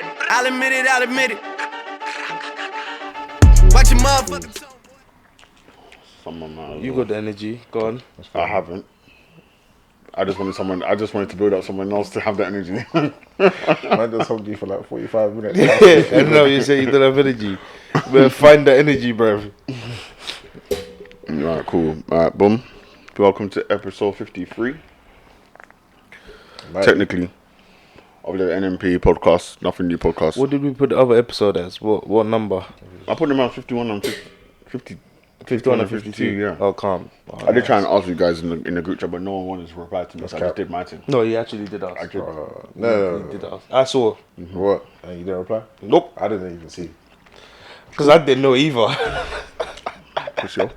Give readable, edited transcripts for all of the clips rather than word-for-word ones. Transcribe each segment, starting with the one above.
I'll admit it, I'll admit it. Watch your motherfucker. You got the energy, go on. I haven't. I just wanted to build up someone else to have that energy. Man just hugged you for like 45 minutes. I know you say you don't have energy. But find the energy, bro. Alright, cool. Alright, boom. Welcome to episode 53. Technically, of the NMP podcast, Nothing New Podcast. What did we put the other episode as? What number? I put them out 51 and 50. 51 and 52, yeah. Oh, calm. Oh, I did try and ask you guys in the group chat, but no one wanted to reply to me, so I just did my thing. No, he actually did ask. No. He did ask. I saw. Mm-hmm. What? And you didn't reply? Nope. I didn't even see. Because I didn't know either. For sure.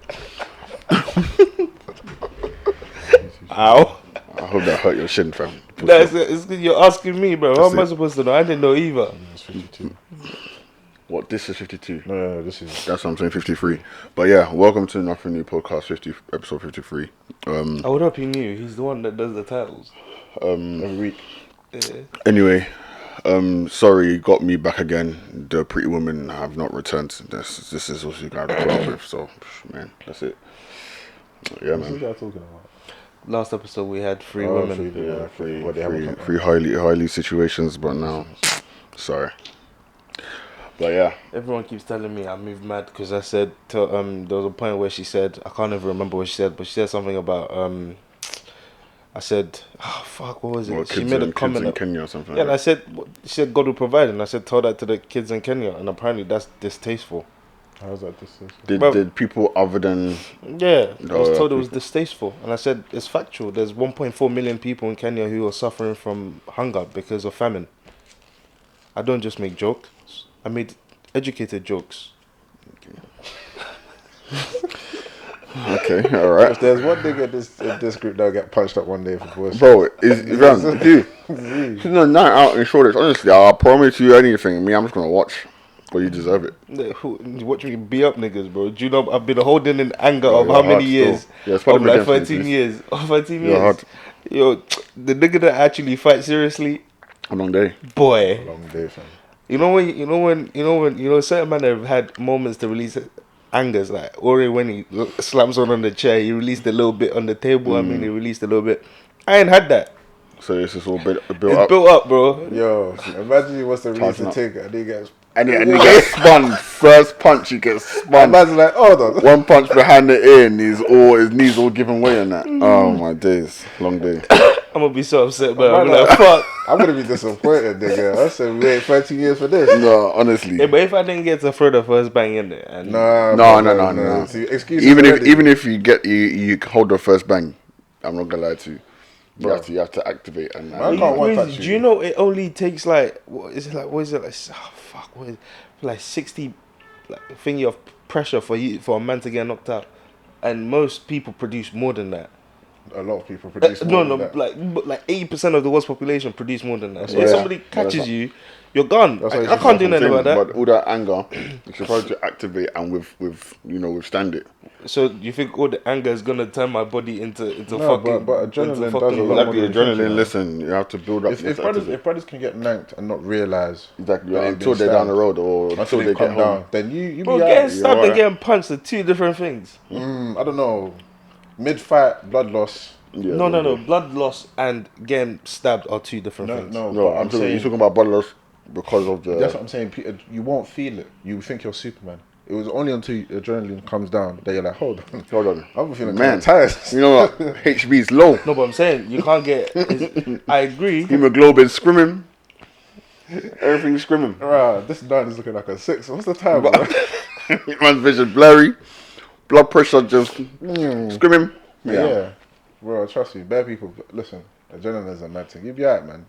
Ow. I hope that hurt your shin, fam. You're asking me, bro. How am I supposed to know? I didn't know either. It's 52. What, this is 52? No, this is... That's what I'm saying, 53. But yeah, welcome to Nothing New Podcast, episode 53. I would hope you knew. He's the one that does the titles. every week. Yeah. Anyway, sorry, got me back again. The pretty women have not returned. This is what you got to put up with. So, man, that's it. Yeah, What's this man. guy talking about? Last episode we had three women. Three highly situations, but now, sorry. But yeah, Everyone keeps telling me I moved mad because I said there was a point where she said, I can't even remember what she said, but she said something about I said, oh fuck, what was it? what, She made a comment. in Kenya or something. Yeah, and I like said, she said God will provide, and I said tell that to the kids in Kenya, and apparently that's distasteful. How's that distance? that. Did people other than Yeah, I was told it was people. distasteful, and I said it's factual. There's 1.4 million people in Kenya who are suffering from hunger because of famine. I don't just make jokes. I made educated jokes. Okay, all right, If there's one nigga in this group that'll get punched up one day for bullshit. bro? Dude, no night out in Shoreditch. Honestly, I promise you anything. Me, I'm just gonna watch. But you deserve it. Watch me be up niggas, bro. Do you know I've been holding in anger of you're how many hard years? still. Yeah, it's of probably like redemption, 13 please. years. Of 13 You're years. hard. Yo, the nigga that actually fight seriously, A long day. boy. Long day, fam. You know certain men have had moments to release angers, like Ori when he slams one on the chair, he released a little bit on the table. I mean, he released a little bit. I ain't had that. So this is all built It's up. built up, bro. Yo, imagine he wants to release Charging the up. ticket and he gets... And he gets spun. First punch, he gets spun. Man's like, hold on. One punch behind the ear, and his knees all giving way on that. Oh my days, long day. I'm gonna be so upset, but I'm Man, like, fuck. I'm gonna be disappointed, nigga. I said we wait 13 years for this. No, honestly. Yeah, but if I didn't get to throw the first bang in there, and No. See, excuses Even already. if you hold the first bang, I'm not gonna lie to you. You have to activate and. Man, I can't one touch do you. you know it only takes like what is it like? Oh fuck, what is it? Like 60 like thingy of pressure for a man to get knocked out, and most people produce more than that. A lot of people produce more than that. like 80% of the world's population produce more than that. So Yeah. if somebody catches you, you're gone. That's what I can't do nothing about that. But all that anger, you're supposed to activate and withstand it. So you think all the anger is gonna turn my body into No, fucking? but adrenaline into does fucking- a lot Exactly, more than adrenaline. thinking, Listen, you have to build up. If brothers can get nanked and not realise exactly that they've until been they're down the stabbed, road or until they come get home. down, then you Bro, be getting out. stabbed and alright. getting punched are two different things. I don't know. Mid-fight, blood loss. Yeah, No. Blood loss and getting stabbed are two different things. No, No, but I'm you're saying talking about blood loss because of the. that's what I'm saying. Peter, you won't feel it. You think you're Superman. It was only until adrenaline comes down that you're like, hold on. Hold on, I'm feeling man. kind of tired. You know what? HB is low. No, but I'm saying you can't get. I agree. Hemoglobin screaming. Everything's screaming. Right, this man is looking like a 6. What's the time, bro? Man's vision blurry. Blood pressure just screaming. Yeah. Bro, trust me, bad people, listen, adrenaline is a mad thing. You'll be alright, man.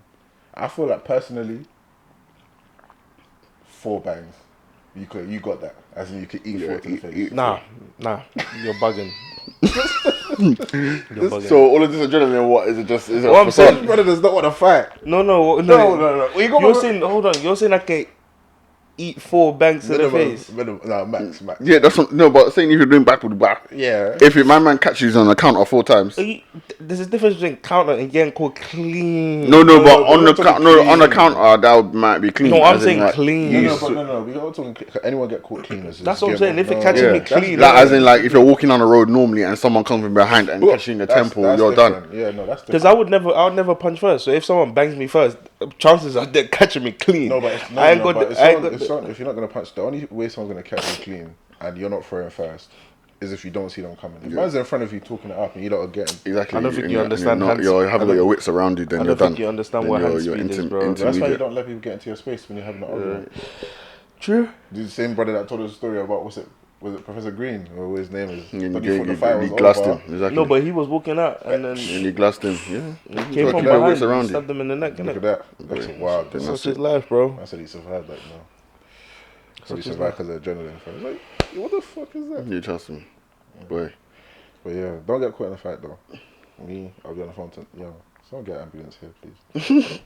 I feel like personally, 4 bangs. You got that. As in you could eat 4 to the face. Nah, you're bugging. You're bugging. So all of this adrenaline, what is it? Just is it? What I'm saying- Some brother does not want to fight. No. No. You got You're saying, hold on. You're saying I can eat 4 banks in the face. No, max. Yeah, that's what, no, but saying if you're doing backward back. Yeah. If my man catches you on the counter 4 times. There's a difference between counter and getting called clean. No, No, but but on we're the talking on the clean. counter that might be clean. No, I'm as in, saying like, clean. No. We're not talking. Anyone get caught clean? That's what I'm saying. If it catches me clean, Like, as in, like, if you're walking on the road normally and someone comes from behind and catches you in the temple, you're different. done. Yeah, no, that's different. because I would never punch first. So if someone bangs me first, chances are they're catching me clean. No, but if you're not gonna punch, the only way someone's gonna catch you clean and you're not throwing first is if you don't see them coming. If man's in front of you talking it up and you lot are getting. Exactly. I don't think you understand. You haven't got your wits around you, then you're done. I don't think you understand what hand speed is, bro. That's why you don't let people get into your space when you're having an argument. True. The same brother that told us a story about was it Professor Green or what his name is? And But before the fight was glassed over. him. Exactly. No, but he was walking out and then And you glassed him. Yeah. came from keep your wits behind around and you. stabbed him in the neck. Look Innit? at that. That's wild. Then That's his life, bro. I said he survived that now. So he survived because of adrenaline. I was like, what the fuck is that? You trust me, boy. But yeah, don't get caught in a fight though. I'll be on the phone to someone get an ambulance here, please.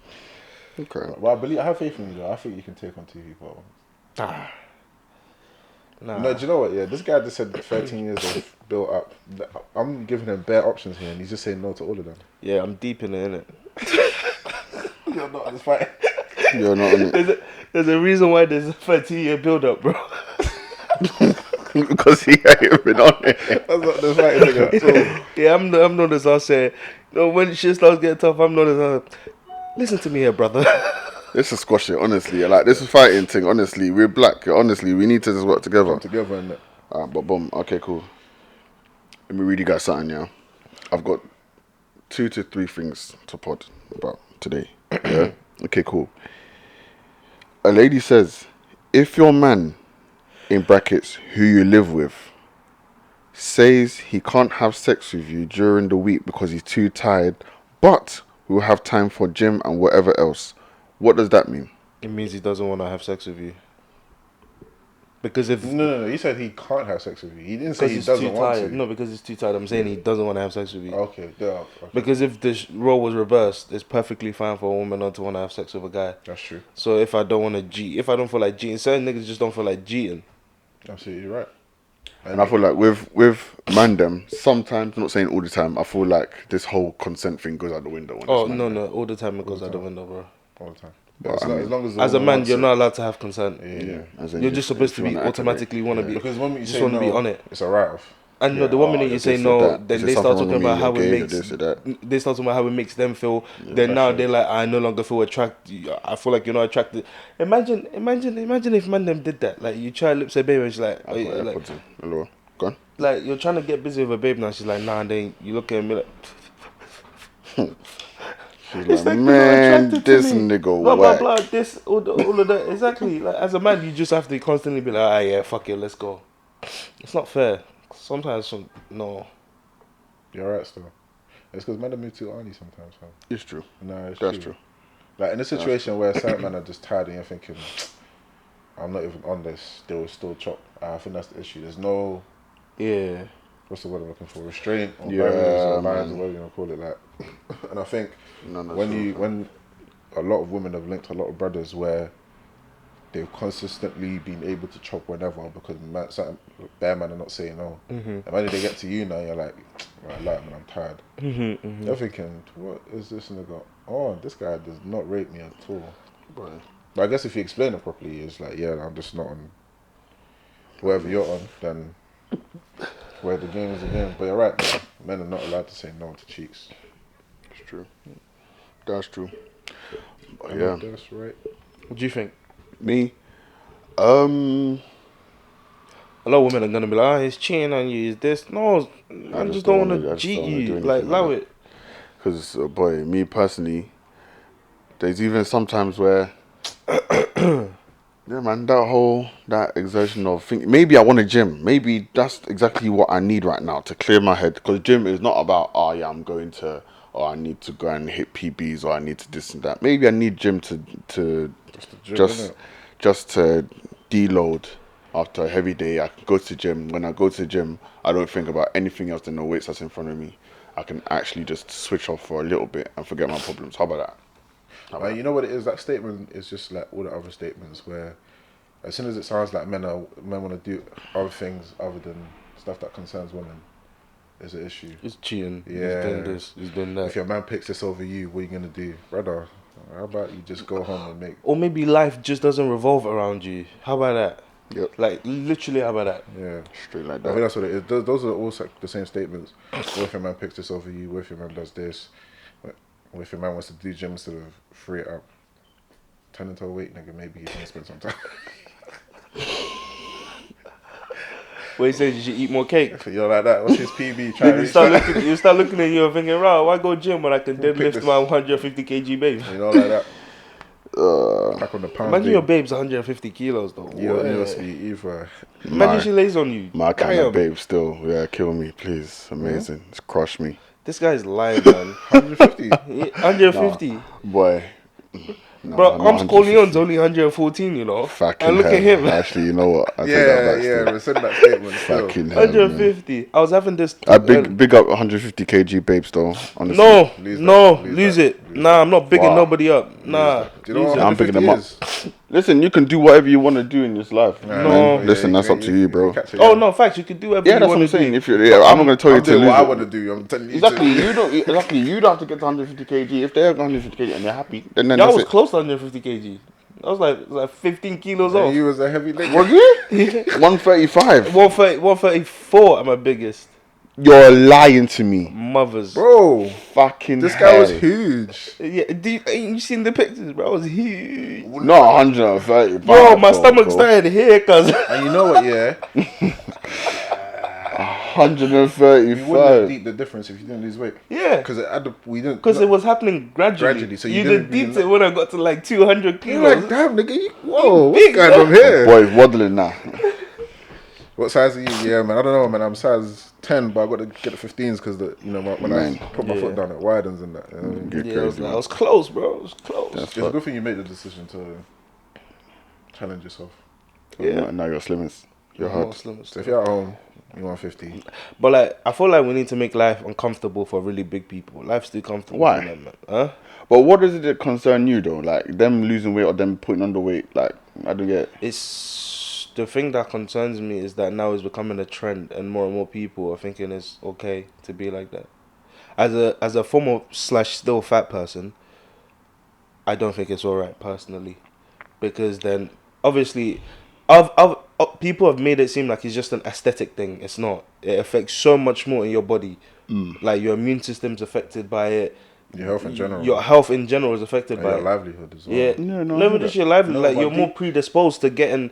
Okay. Well, I have faith in you though. I think you can take on 2 people. Nah. No, do you know what? Yeah, this guy just said 13 years of built up. I'm giving him bare options here, and he's just saying no to all of them. Yeah, I'm deep in it, innit? You're not on this fight. You're not on it. There's a reason why there's a 13-year build-up, bro. Because he ain't been on it. That's not the fight, nigga. Yeah, I'm not as I say. No, when shit starts getting tough, I'm not as listen to me here, brother. This is squash it, honestly. Like, this is fighting thing, honestly. We're black. Honestly, we need to just work together. Come together and But boom. Okay, cool. Let me read you guys something, yeah? I've got 2 to 3 things to pod about today. Yeah? Okay, cool. A lady says, if your man, in brackets, who you live with, says he can't have sex with you during the week because he's too tired, but will have time for gym and whatever else, what does that mean? It means he doesn't want to have sex with you. Because if No. He said he can't have sex with you. He didn't say he he's doesn't too want tired. to. No, because he's too tired. I'm saying he doesn't want to have sex with you. Okay, okay. Because if the role was reversed, it's perfectly fine for a woman not to want to have sex with a guy. That's true. So if I don't want to cheat, if I don't feel like cheating, certain niggas just don't feel like cheating. Absolutely right. And I feel like with mandem, sometimes, I'm not saying all the time, I feel like this whole consent thing goes out the window. Oh, no, all the time it goes out the window, bro. All the time. But As long as the As a woman man, wants you're it. not allowed to have consent. Yeah. As in You're just supposed if to you be wanna automatically want to be. Because when you just say want no, to be on it. it's a write-off. And no, the woman that you say no, then they start talking about how it makes. They start talking about how it makes them feel. Then now they're like, I no longer feel attracted. I feel like you're not attracted. Imagine if man them did that. Like you try lips a babe and she's like, Hello, go on. like you're trying to get busy with a babe now. She's like, nah. And then you look at me like. She's like, man, this nigga blah, whack. blah, blah, this, all of that. Exactly. Like, as a man, you just have to constantly be like, ah, yeah, fuck it, let's go. It's not fair. Sometimes, no. You're right, still. It's because men are move too early sometimes, fam. It's true. No, it's That's true. true. Like in a situation where certain men are just tired and you're thinking, I'm not even on this, they will still chop. I think that's the issue. There's no, Yeah. what's the word I'm looking for? Restraint or Yeah, barriers or lines or man. whatever you want to call it. Like, and I think No, that's when true. when a lot of women have linked a lot of brothers where they've consistently been able to chop whenever because certain bare men are not saying no. And when they get to you now, you're like, right, man, I'm tired. You're thinking, what is this nigga? Oh, this guy does not rate me at all. Right. But I guess if you explain it properly, it's like, yeah, I'm just not on whatever you're on, then where the game is the game. But you're right, man. Men are not allowed to say no to cheeks. It's true. That's true. But I yeah. know that's right. What do you think? Me? A lot of women are gonna be like, he's cheating on you, is this? No, I just don't want to cheat you. Like, allow it. Because, boy, me personally, there's even sometimes where, yeah, man, that exertion of thinking, maybe I want a gym. Maybe that's exactly what I need right now to clear my head. Because gym is not about, I'm going to, or I need to go and hit PBs, or I need to this and that. Maybe I need gym to just to deload after a heavy day. I can go to gym. When I go to gym, I don't think about anything else than the weights that's in front of me. I can actually just switch off for a little bit and forget my problems. How about that? You know what it is? That statement is just like all the other statements where as soon as it sounds like men want to do other things other than stuff that concerns women, there's an issue. He's cheating. Yeah. He's doing this. He's doing that. If your man picks this over you, what are you gonna do, brother? How about you just go home and make? Or maybe life just doesn't revolve around you. How about that? Yep. Like literally, how about that? Yeah, Straight like I think that. that's what it is. Those are all the same statements. What if your man picks this over you? What if your man does this? What if your man wants to do gym instead of free it up? Turn into a weight nigga, maybe you can spend some time. Where he says you should eat more cake. You're like that. What's his PB? Then you start looking at you and thinking, right, why go gym when I can deadlift my 150 kg babes? You know, like that. Back on the pound. Imagine your babe's 150 kilos though. Yeah, you must be either. Imagine she lays on you. My kind Damn. of babe still. Yeah, kill me, please. Amazing. Yeah. It's crush me. This guy's lying, man. 150. 150. Boy. No, Bro, I'm Arms Corleone's only 114, you know. Fucking and look hell. at him. Actually, you know what? I take Yeah, that back yeah, still. but send that statement. Still. Fucking hell, man. 150. I was having this. Big up 150 kg babes though. Honestly. No, Lose no, that. lose Lose it. Nah, I'm not bigging Wow. nobody up. Nah. Do you know what I'm picking them up. 150 is? Listen, you can do whatever you want to do in this life. Nah, No. yeah, Listen, that's up to you, bro. catch it, Oh yeah. no, facts. You could do whatever Yeah, you that's what want I'm to saying. do. If you're, I'm not going to tell you I'm to doing lose what I it. want to do. I'm telling you. Exactly, you don't have to get to 150 kg. If they're 150 kg and they're happy, then Y'all that's was it. close to 150 kg. I was like 15 kilos off. You was a heavy nigga. Was you? 135. 134 at my biggest. You're lying to me. Mothers. Bro, Fucking this guy was hell. huge. Yeah, ain't you seen the pictures, bro? I was huge. No, 130. Bro, my stomach started here, cuz. And you know what, yeah? You wouldn't have 135. deeped the difference if you didn't lose weight. Yeah. Because we didn't. Because it was happening gradually. So you you did didn't deep really it when I got to like 200 You're kilos. like, damn, nigga. Whoa, big, what's going on here? Boy's waddling now. What size are you? Yeah, man. I don't know, man. I'm size 10, but I got to get the 15s because when Man. I put my foot down, it widens and that. You know what I mean? Get Yeah, crazy, I man. was close, bro. It was close. That's It's a good thing you made the decision to challenge yourself. Yeah. Now you're slimmest. You're More hard. slim and So stuff. if you're at home, you want 50. But like, I feel like we need to make life uncomfortable for really big people. Life's too comfortable. Why? For them, man. Huh? But what is it that concern you though? Like them losing weight or them putting on the weight? Like I don't get it. It's the thing that concerns me is that now it's becoming a trend, and more people are thinking it's okay to be like that. As a former / still fat person, I don't think it's alright personally, because then obviously, people have made it seem like it's just an aesthetic thing. It's not. It affects so much more in your body. Like your immune system's affected by it. Your health in general. Your health in general is affected And by your it. livelihood as well. Yeah, No, not even just your livelihood. No, Like but you're more predisposed to getting,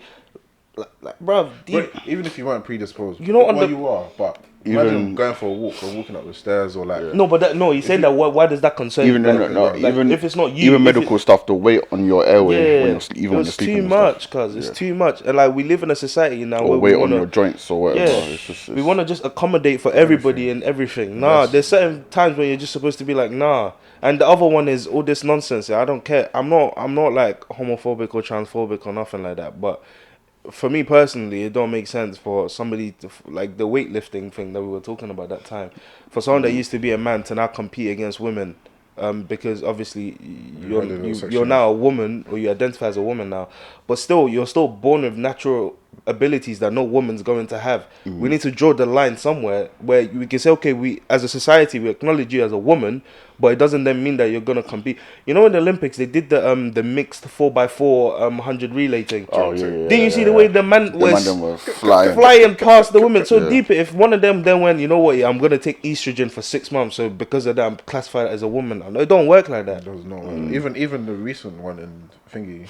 like bruv, But even if you weren't predisposed, You know, well, you are, but Even- imagine going for a walk or walking up the stairs or like. No, but he's saying that. Why does that concern Even you? like, Like, even if it's not you, even if medical stuff, the weight on your airway Yeah, when you're even when you're it's sleeping. too and much, stuff. cuz it's too much, and like we live in a society now Or where weight we on wanna, your joints or whatever. yeah, It's just, we want to just accommodate for everybody and everything. Nah, there's certain times where you're just supposed to be like, nah. And the other one is all this nonsense. Yeah, I don't care. I'm not like homophobic or transphobic or nothing like that. But for me personally, it don't make sense for somebody to like the weightlifting thing that we were talking about that time. For someone that used to be a man to now compete against women, because obviously you're now a woman or you identify as a woman now, but still you're still born with natural abilities that no woman's going to have. We need to draw the line somewhere where we can say, okay, we as a society we acknowledge you as a woman, but it doesn't then mean that you're gonna compete. You know, in the Olympics they did the mixed 4x4 100 relay thing. Oh, yeah, Didn't you see the way the man was them were flying. flying past the women so deep? If one of them then went, you know what, yeah, I'm gonna take estrogen for 6 months, so because of that I'm classified as a woman. No, it don't work like that. There was no even the recent one in thingy,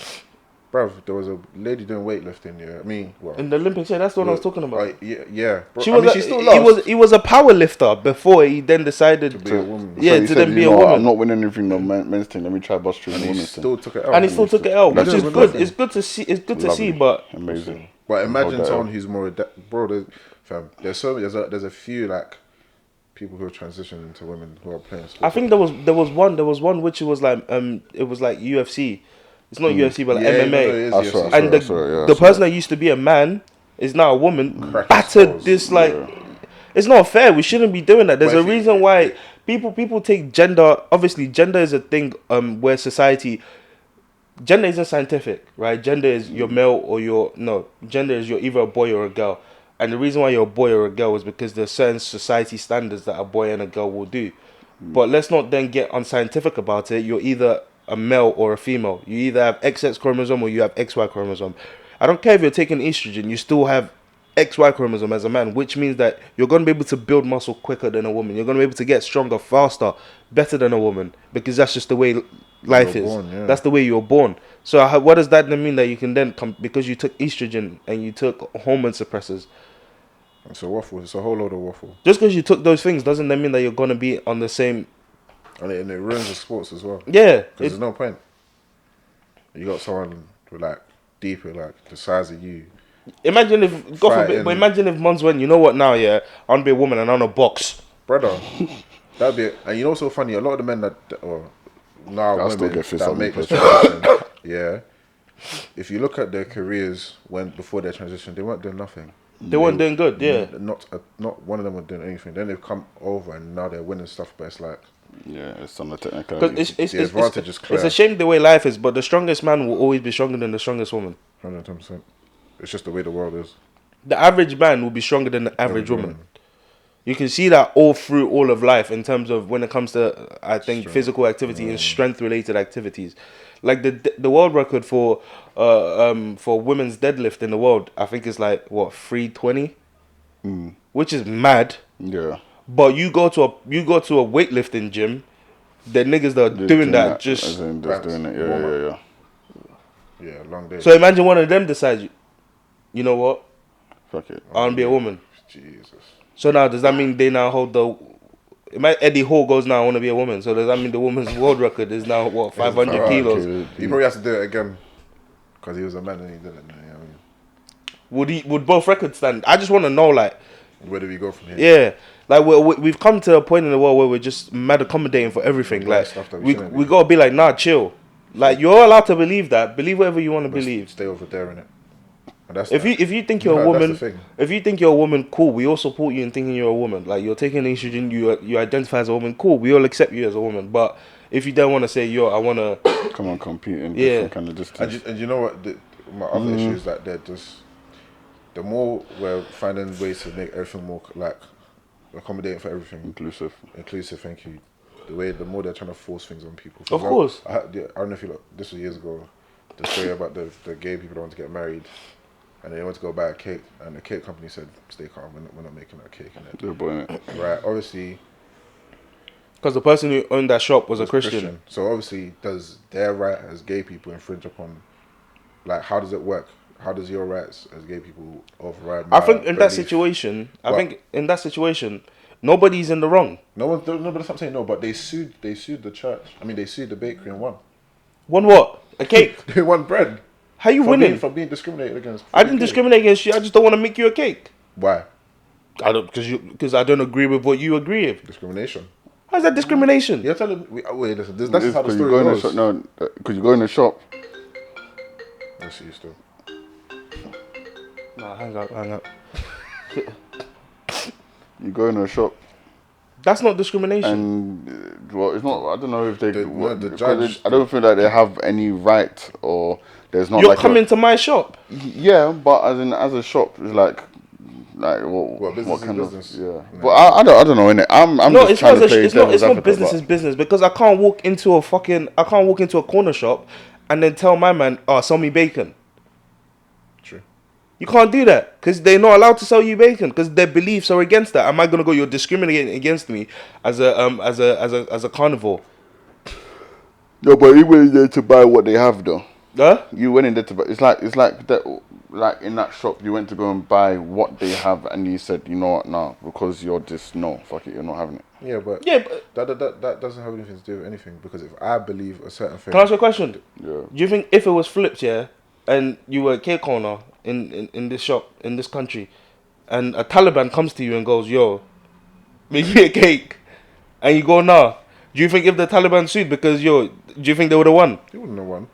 bruv, there was a lady doing weightlifting. Yeah, I mean, well, In the Olympics, yeah, that's what I was talking about. yeah. Bro, She I was mean, she still he lost. was a power lifter before he then decided to be a woman. Yeah, So he to said, then you be a know what, woman. I'm not winning anything no men's thing. Let me try bust through the And he women's thing. still took it out. And he still took it out, which That's is just good. lovely. It's good to see. It's good to Lovely. see, but Amazing. But imagine Hold that someone out. who's more bro. There's a few like people who are transitioning into women who are playing sports. I think there was one which was like it was like UFC. It's not UFC, but like Yeah, even though it MMA. is I UFC. saw it. And the person that used to be a man is now a woman. Cracking Battered skulls. this like. It's not fair. We shouldn't be doing that. There's But a if you- reason why people take gender. Obviously, gender is a thing where society gender isn't scientific, right? Gender is you're male or gender is you're either a boy or a girl. And the reason why you're a boy or a girl is because there's certain society standards that a boy and a girl will do. But let's not then get unscientific about it. You're either a male or a female. You either have XX chromosome or you have XY chromosome. I don't care if you're taking estrogen, you still have XY chromosome as a man, which means that you're going to be able to build muscle quicker than a woman. You're going to be able to get stronger, faster, better than a woman, because that's just the way life is. Born, yeah. That's the way you're born. So what does that then mean that you can then because you took estrogen and you took hormone suppressors? It's a waffle. It's a whole load of waffle. Just because you took those things doesn't then mean that you're going to be on the same... And it ruins the sports as well. Yeah. Because there's no point. You got someone with like deeper, like the size of you. Imagine if, God forbid, but imagine if Mons went, you know what now, yeah, I want to be a woman and I want to box. Brother, that'd be, and you know what's so funny, a lot of the men that, now women that make this transition, yeah, if you look at their careers before their transition, they weren't doing nothing. They weren't doing good, yeah. Not one of them were doing anything. Then they've come over and now they're winning stuff, but it's like... Yeah, it's some of the technical. It's a shame the way life is, but the strongest man will always be stronger than the strongest woman. 110%. It's just the way the world is. The average man will be stronger than the average woman. You can see that all through all of life in terms of when it comes to, I think, physical activity and strength-related activities. Like the world record for women's deadlift in the world, I think is like, what, 320? Which is mad. Yeah. But you go to a weightlifting gym, the niggas that are doing that just doing it, yeah, long day. So imagine one of them decides, you know what? Fuck it. I want to be a woman. Jesus. So now, does that mean they now hold the... Eddie Hall goes now, I want to be a woman. So does that mean the woman's world record is now, what, 500 kilos? He probably has to do it again. Because he was a man and he did it. You know what I mean? Would both records stand? I just want to know, like... Where do we go from here? Yeah. Like, we've come to a point in the world where we're just mad accommodating for everything. Like, we got to be like, nah, chill. Like, you're allowed to believe that. Believe whatever you want to believe. Stay over there, innit? If you think you're a woman, cool. We all support you in thinking you're a woman. Like, you're taking estrogen, you identify as a woman, cool. We all accept you as a woman. But if you don't want to say, I want to come on, compete in different kind of distance. And you know what? My other issue is that they're just the more we're finding ways to make everything more like accommodating for everything, inclusive. Thank you. The more they're trying to force things on people. Of course. I don't know if this was years ago. The story about the gay people that want to get married. And they went to go buy a cake, and the cake company said, "Stay calm, we're not making that cake." They're buying it. Right, obviously. Because the person who owned that shop was a Christian. So obviously, does their right as gay people infringe upon, like, how does it work? How does your rights as gay people override my I think in that situation, nobody's in the wrong. No, but I'm saying no, but they sued the church. I mean, they sued the bakery and won. Won what? A cake? They won bread. How you winning? For being discriminated against. I didn't discriminate against you. I just don't want to make you a cake. Why? Because I don't agree with what you agree with. Discrimination. How's that discrimination? You're telling me. Wait, listen. That's how the story goes. Because you go in the shop. I see you still. Nah, hang up. You go in a shop. That's not discrimination. And it's not. I don't know if they. The judge. I don't feel like they have any right or there's not. You're coming to my shop. Yeah, but as a shop, it's like what kind of business? Yeah. No. But I don't know innit. I'm just trying to play devil's It's not advocate, business. It's business because I can't walk into a corner shop and then tell my man, sell me bacon. True. You can't do that because they're not allowed to sell you bacon because their beliefs are against that. Am I gonna go? You're discriminating against me as a carnivore. No, but you went in there to buy what they have though. Huh? You went in there to buy. It's like that. Like in that shop, you went to go and buy what they have, and you said, you know what, no, because you're just fuck it, you're not having it. Yeah, but that doesn't have anything to do with anything because if I believe a certain thing. Can I ask you a question? Yeah. Do you think if it was flipped, and you were a cake owner in this shop in this country, and a Taliban comes to you and goes, yo, make me a cake, and you go, nah, do you think if the Taliban sued because do you think they would have won? They wouldn't have won.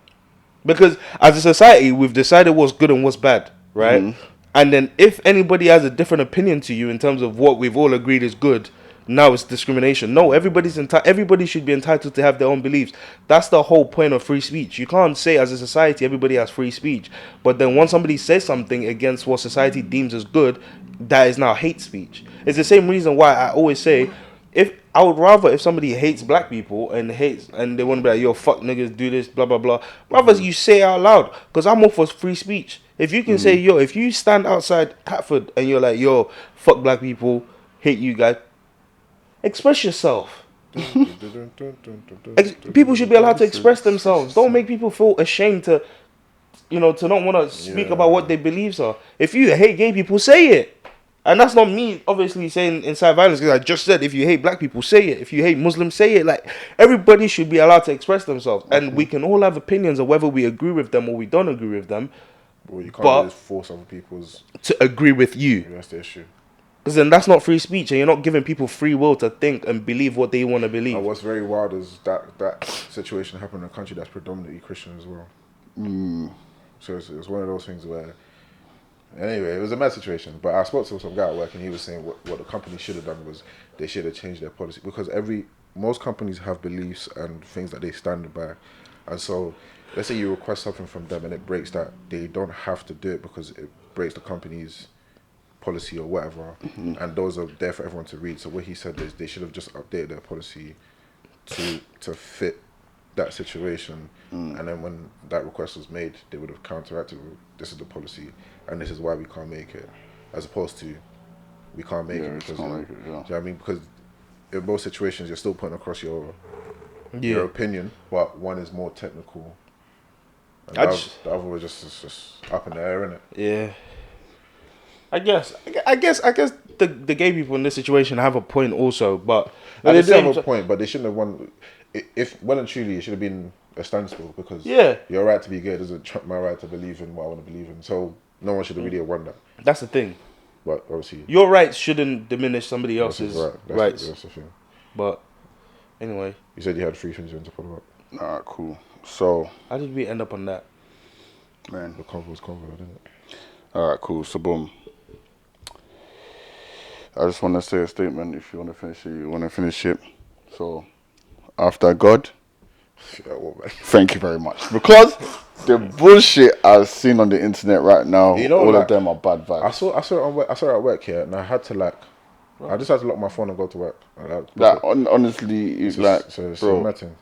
Because as a society, we've decided what's good and what's bad, right? Mm-hmm. And then if anybody has a different opinion to you in terms of what we've all agreed is good, now it's discrimination. No, everybody should be entitled to have their own beliefs. That's the whole point of free speech. You can't say as a society everybody has free speech, but then once somebody says something against what society deems as good, that is now hate speech. It's the same reason why I always say, if I would rather if somebody hates black people and they want to be like, yo, fuck niggas, do this, blah blah blah, rather you say it out loud, because I'm all for free speech. If you can say, yo, if you stand outside Catford and you're like, yo, fuck black people, hate you guys, express yourself. People should be allowed to express themselves. Don't make people feel ashamed to not want to speak about what their beliefs are. If you hate gay people, say it. And that's not me, obviously, saying incite violence, because I just said if you hate black people, say it. If you hate Muslims, say it. Like, everybody should be allowed to express themselves. And we can all have opinions of whether we agree with them or we don't agree with them. Well, you can't just force other people's... to agree with you. That's the issue. Because then that's not free speech, and you're not giving people free will to think and believe what they want to believe. And what's very wild is that situation happened in a country that's predominantly Christian as well. So it's one of those things where... Anyway, it was a mad situation, but I spoke to some guy at work and he was saying what the company should have done was they should have changed their policy, because most companies have beliefs and things that they stand by, and so let's say you request something from them and it breaks that, they don't have to do it because it breaks the company's policy or whatever, and those are there for everyone to read. So what he said is they should have just updated their policy to fit that situation, and then when that request was made, they would have counteracted, this is the policy and this is why we can't make it, as opposed to we can't make it because do you know what I mean? Because in both situations you're still putting across your opinion, but one is more technical and the other was just up in the air, innit? Yeah. I guess the gay people in this situation have a point also, but they do have a point, but they shouldn't have won. If well and truly, it should have been a standstill, because your right to be gay doesn't trump my right to believe in what I want to believe in. So no one should have really won that. That's the thing. But obviously, your rights shouldn't diminish somebody else's rights. That's the thing. But anyway, you said you had 3 things you wanted to follow up. Alright, cool. So how did we end up on that? Man, the convo was convo, didn't it? Alright, cool. So boom. I just want to say a statement. If you want to finish it, you want to finish it. So, after God, thank you very much. Because the bullshit I've seen on the internet right now, all of them are bad vibes. I saw it at work here, and I had to I just had to lock my phone and go to work. Honestly, it's like, it's bro. Matting.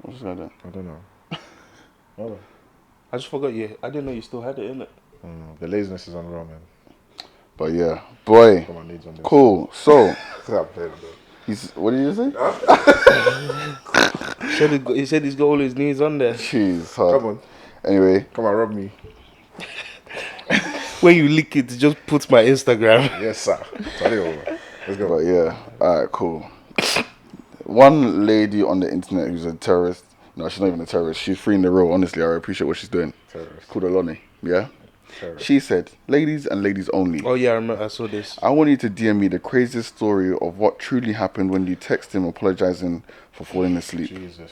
What's that then? I don't know. Hold on. I just forgot you. I didn't know you still had it, innit? The laziness is unreal, man. But yeah, boy, cool. So, what did you say? He said he's got all his knees on there. Jeez, come on. Anyway, come on, rob me. When you lick it, just put my Instagram. Yes, sir. Let's go. But yeah, alright, cool. One lady on the internet who's a terrorist. No, she's not even a terrorist. She's free in the row. Honestly, I appreciate what she's doing. Terrorist. Called Oloni. Yeah. She said, ladies and ladies only. Oh yeah, I remember, I saw this. I want you to DM me the craziest story of what truly happened when you text him apologizing for falling asleep. Jesus.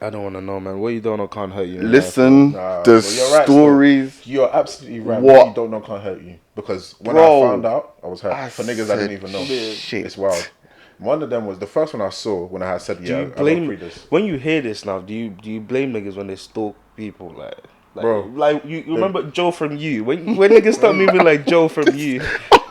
I don't want to know, man. What you don't know can't hurt you. Listen, the stories. Right, you're absolutely right. What you don't know can't hurt you. Because when I found out, I was hurt. For niggas I didn't even know. Shit. It's wild. One of them was the first one I saw when I had said, I love this. When you hear this now, do you blame niggas when they stalk people? Bro, like you remember Joe from You? When niggas start moving like Joe from You. Oh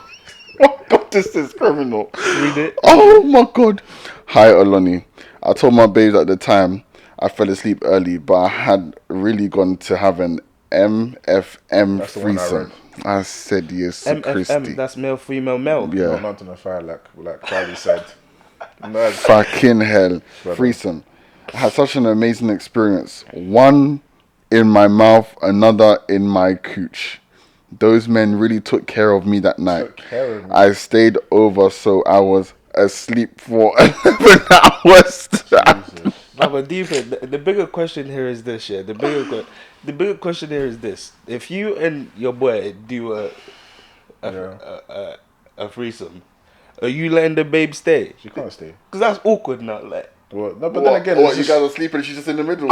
my god, this is criminal. Read it. Oh my god. Hi Oloni. I told my babes at the time I fell asleep early, but I had really gone to have an MFM threesome. I said yes, Christy. That's male, female, male. Yeah. No, not in a fire like Charlie said. Fucking hell. Threesome. I had such an amazing experience. One in my mouth, another in my cooch. Those men really took care of me that night. I stayed over, so I was asleep for 11 hours. But deeper, the bigger question here is this, yeah. The bigger question here is this: if you and your boy do a threesome, are you letting the babe stay? She can't stay. Because that's awkward now, like. Well, no, but then again, you guys are sleeping and she's just in the middle.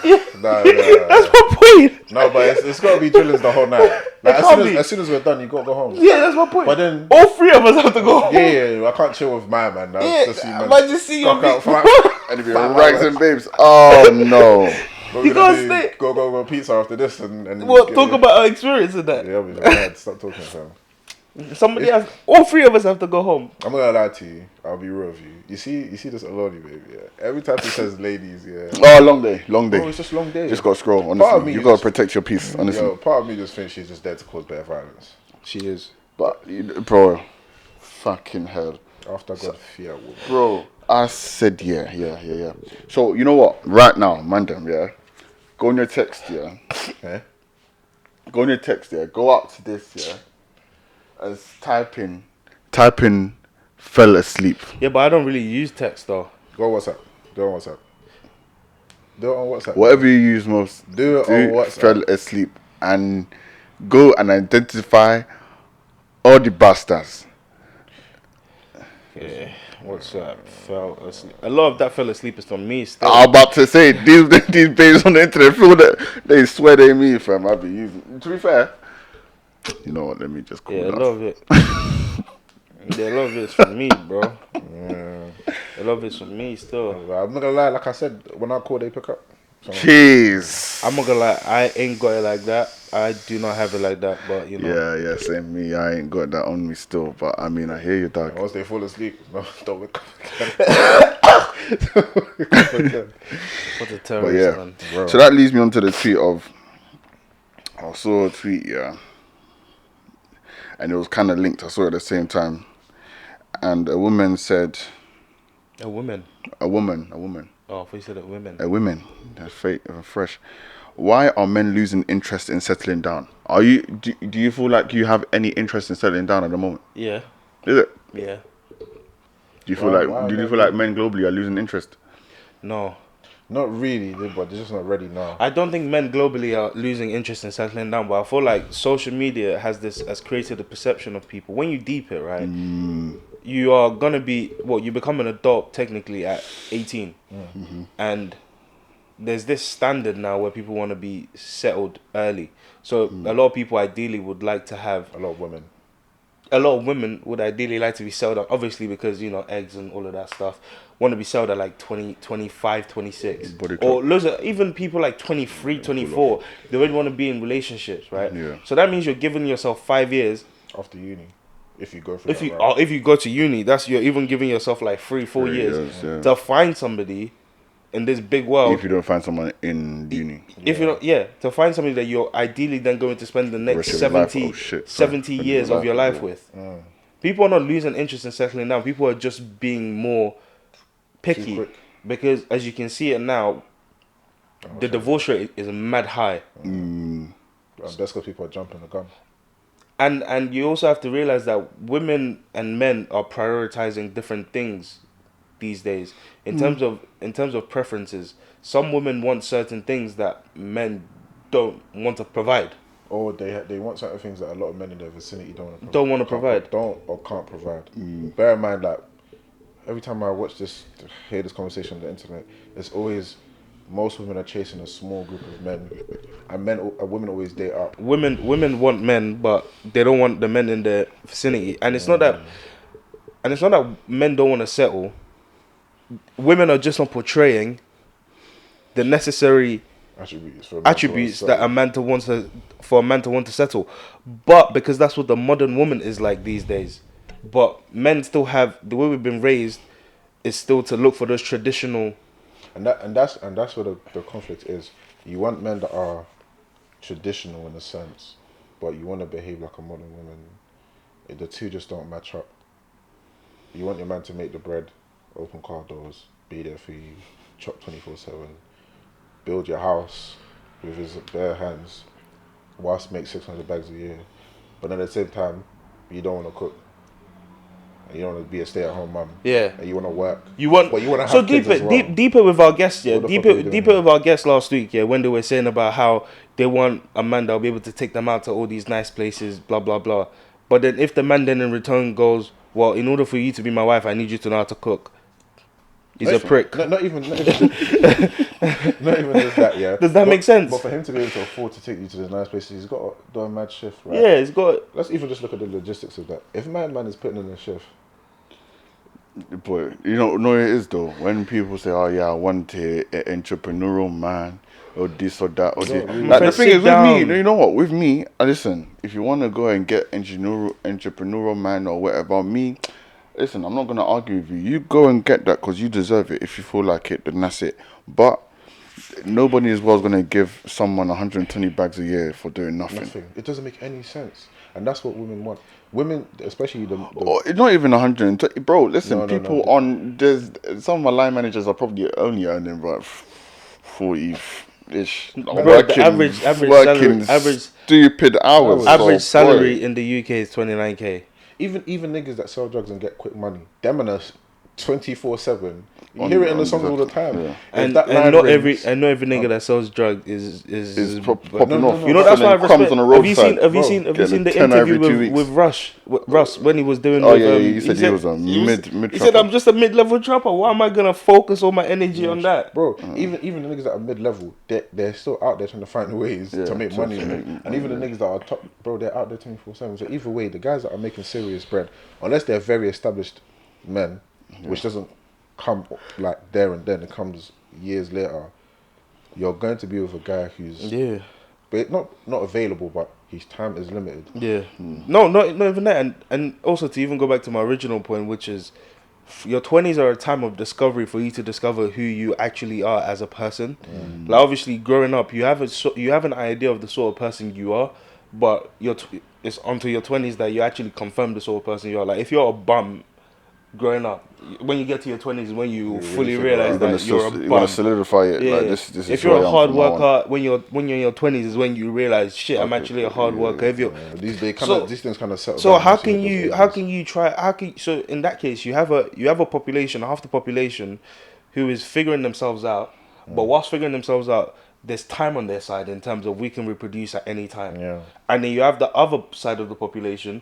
No. That's my point. No, but it's got to be drillings the whole night. Like, as soon as we're done, you got to go home. Yeah, that's my point. But then all three of us have to go home. Yeah, I can't chill with my man. Just see man. But just see your and if you're rags and babes, oh no. You can't stay. Go pizza after this and talk about our experience in that. Yeah, obviously. Stop talking, fam. All three of us have to go home. I'm not gonna lie to you. I'll be real with you. You see this Aloni, baby. Yeah. Every time he says ladies, yeah. Oh, long day. Bro, it's just long day. Just gotta scroll. Honestly, you gotta protect your peace. Honestly, part of me just thinks she's just there to cause better violence. She is, but bro, fucking hell. After I got fear, woman. Bro, I said yeah. So you know what? Right now, Mandem, yeah. Go on your text, yeah. Go on your text, yeah. Go up to this, yeah. As type in fell asleep. Yeah, but I don't really use text though. Go on WhatsApp. Do it on WhatsApp. Whatever you use most. Do it on WhatsApp. Fell asleep and go and identify all the bastards. Yeah, WhatsApp fell asleep. A lot of that fell asleep is from me still. I'm about to say these babes on the internet feel that they swear they me, fam. I be using. To be fair. You know what? Let me just call it. A lot of it. A lot of it's from me, bro. Yeah. A lot of it's from me still. I'm not gonna lie. Like I said, when I call, they pick up. So Jeez. I'm not gonna lie. I ain't got it like that. I do not have it like that. But you know. Yeah. Same me. I ain't got that on me still. But I mean, I hear you, dog. Once they fall asleep, no, don't wake up again. What a terrorist, man. Bro. So that leads me on to the tweet of. I saw a tweet, yeah. And it was kind of linked. I saw it at the same time. And a woman said... A woman? A woman. Oh, I thought you said a woman. A woman. That's fresh. Why are men losing interest in settling down? Do you feel like you have any interest in settling down at the moment? Yeah. Is it? Yeah. Do you feel like men globally are losing interest? No. Not really, but they're just not ready now. I don't think men globally are losing interest in settling down, but I feel like social media has created a perception of people. When you deep it, right, you are gonna be you become an adult technically at 18, and there's this standard now where people want to be settled early. So a lot of people ideally would like to have a lot of women would ideally like to be settled out, obviously because eggs and all of that stuff. Want to be sold at like 20, 25, 26. Or loads of, even people like 23, 24, they already want to be in relationships, right? Yeah. So that means you're giving yourself 5 years. After uni, if you go for if you go to uni, you're even giving yourself like 3-4 years to find somebody in this big world. If you don't find someone in uni. If you don't, to find somebody that you're ideally then going to spend the next 70 years of your life with. People are not losing interest in settling down. People are just being more picky, because as you can see it now, the divorce rate is mad high. That's because people are jumping the gun. And you also have to realize that women and men are prioritizing different things these days in terms of preferences. Some women want certain things that men don't want to provide. Or they want certain things that a lot of men in their vicinity don't want to provide. Can't provide. Bear in mind that every time I hear this conversation on the internet, it's always most women are chasing a small group of men, and women always date up. Women want men, but they don't want the men in their vicinity. And it's not that men don't want to settle. Women are just not portraying the necessary attributes that a man want to settle. But because that's what the modern woman is like these days. But men still have, the way we've been raised is still to look for those traditional. And that's where the conflict is. You want men that are traditional in a sense, but you want to behave like a modern woman. The two just don't match up. You want your man to make the bread, open car doors, be there for you, chop 24/7, build your house with his bare hands, whilst make 600 bags a year. But at the same time, you don't want to cook. And you don't want to be a stay-at-home mum. Yeah. And you want to work. But you want to have so kids as well. deeper with our guests, deeper with our guests last week, when they were saying about how they want a man that'll be able to take them out to all these nice places, blah blah blah. But then if the man then in return goes, well, in order for you to be my wife, I need you to know how to cook. He's a prick. Not even not even just that, yeah. Does that make sense? But for him to be able to afford to take you to these nice places, he's got to do a mad shift, right? Yeah, he's got... Let's even just look at the logistics of that. If man is putting in a shift... But you know what it is though? When people say, oh yeah, I want an entrepreneurial man, or this or that, or this. Like, the thing is, with me, you know what? With me, listen, if you want to go and get entrepreneurial man or whatever, me... Listen, I'm not going to argue with you. You go and get that because you deserve it. If you feel like it, then that's it. But nobody as well is going to give someone 120 bags a year for doing nothing. It doesn't make any sense. And that's what women want. Women, especially it's not even 120. Bro, listen, on... There's some of my line managers are probably only earning about 40-ish. The average stupid hours. Average salary in the UK is 29k. Even niggas that sell drugs and get quick money, them and us 24/7. You hear it in the songs all the time. Yeah. And not every nigga that sells drugs is popping off. You know, that's why I respect. Have you seen the interview with Russ when he was doing? He said he was a mid. He said, "I'm just a mid-level trapper. Why am I gonna focus all my energy on that, bro?" Even the niggas that are mid-level, they're still out there trying to find ways to make money. And even the niggas that are top, bro, they're out there 24/7. So either way, the guys that are making serious bread, unless they're very established men, which doesn't come like there and then, it comes years later, you're going to be with a guy who's but not available, but his time is limited. No, not even that. And also, to even go back to my original point, which is your 20s are a time of discovery for you to discover who you actually are as a person. Like, obviously growing up, you have an idea of the sort of person you are, but it's onto your 20s that you actually confirm the sort of person you are. Like, if you're a bum growing up, when you get to your 20s is when you fully realize that you're a bum. You want to solidify it. Yeah. Like, this if you're a hard worker, when you're in your 20s is when you realize, shit, I'm actually a hard worker. If you're these things kind of settle. So down, how can you so in that case you have a population, half the population, who is figuring themselves out, but whilst figuring themselves out, there's time on their side in terms of we can reproduce at any time. And then you have the other side of the population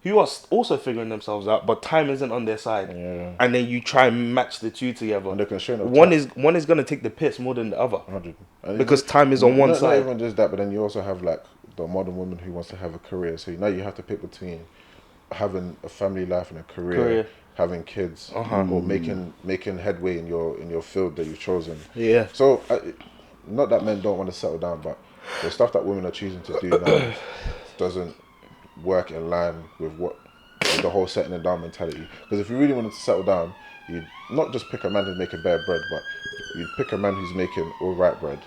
who are also figuring themselves out, but time isn't on their side. And then you try and match the two together. And one is going to take the piss more than the other. 100. Because time is on one side. Not even just that, but then you also have like the modern woman who wants to have a career. So now you have to pick between having a family life and a career. Having kids, or making headway in your field that you've chosen. So not that men don't want to settle down, but the stuff that women are choosing to do now doesn't work in line with the whole settling down mentality. Because if you really wanted to settle down, you'd not just pick a man who's making bad bread, but you'd pick a man who's making all right bread,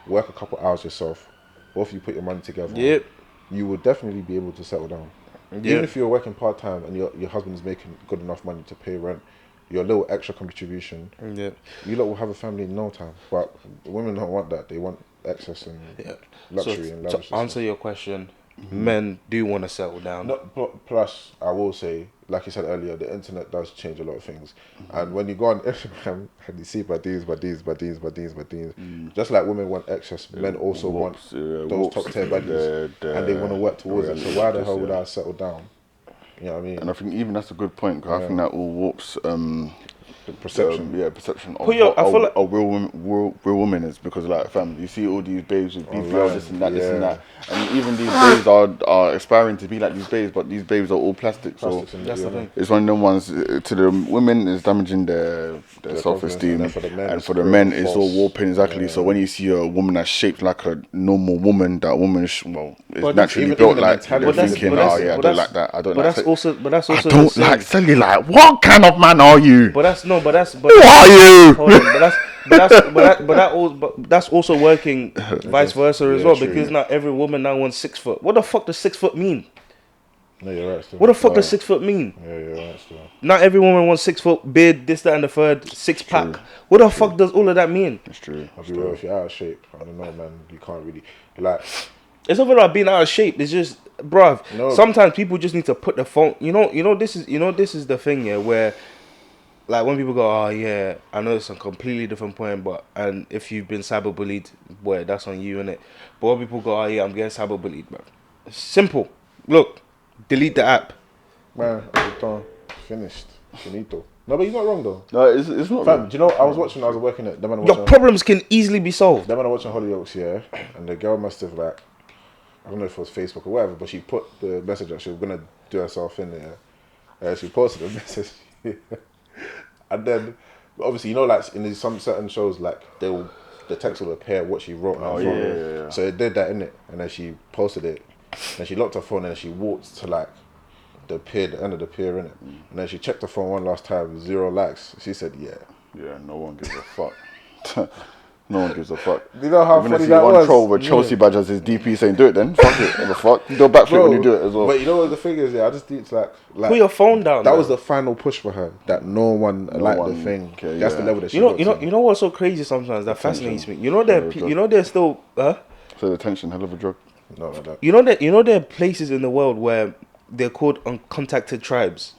work a couple hours yourself, both of you put your money together, you would definitely be able to settle down. Even if you're working part-time and your husband is making good enough money to pay rent, your little extra contribution, you lot will have a family in no time. But women don't want that. They want excess and luxury and lavishness. To answer your question, men do want to settle down. Plus, I will say, like you said earlier, the internet does change a lot of things. And when you go on Instagram and you see baddies, just like women want excess, men also want those top tier baddies, and they want to work towards it. So why the hell would I settle down? You know what I mean? And I think even that's a good point, because I think that all warps the perception. Perception of what a real woman is, because like, fam, you see all these babes with BBL, this and that, and even these babes are aspiring to be like these babes, but these babes are all plastic. So that's the thing. It's one of them ones. To the women, is damaging their self-esteem, and for the men, it's all warping. Exactly. So when you see a woman that's shaped like a normal woman, that woman is naturally built like, they're thinking, I don't like that. I don't like. I don't like cellulite. What kind of man are you? But that's who are you? Hold on, but that's also working vice versa as well, because not every woman now wants 6 foot. What the fuck does 6 foot mean? No, you're right. Still. What the fuck does 6 foot mean? Yeah, you're right. Still. Not every woman wants 6 foot, beard, this, that, and the third, six pack. What the fuck does all of that mean? It's true. I'll be real, if you're out of shape, I don't know, man. You can't really like. It's not about being out of shape. It's just, bruv. No. Sometimes people just need to put the phone. This is the thing, where. Like, when people go, oh yeah, I know it's a completely different point, and if you've been cyberbullied, boy, that's on you, innit? But when people go, oh yeah, I'm getting cyberbullied, bro. Simple. Look, delete the app. Man, finished. Finito. No, but he's not wrong though. No, it's not. Fam, do you know? I was working at. Your problems can easily be solved. Then when I was watching Hollyoaks, yeah, and the girl must have like, I don't know if it was Facebook or whatever, but she put the message that she was gonna do herself in there. She posted the message, and then obviously like in some certain shows like the text will appear what she wrote. Yeah. So it did that in it, and then she posted it, and she locked her phone and she walked to like the end of the pier in it, and then she checked her phone one last time, 0 likes. She said, "Yeah, no one gives a fuck." No one gives a fuck. You know how Even funny if that one was? troll with Chelsea badge as his DP saying, "Do it then." Fuck it. What the fuck? You do a backflip when you do it as well. But you know what the thing is? Yeah, I just think it's like put your phone down. That was the final push for her. That no one liked the thing. Okay, That's the level that she. You know what's so crazy sometimes that fascinates me. You know there's still So attention, hell of a drug. No, like that. You know there are places in the world where they're called uncontacted tribes,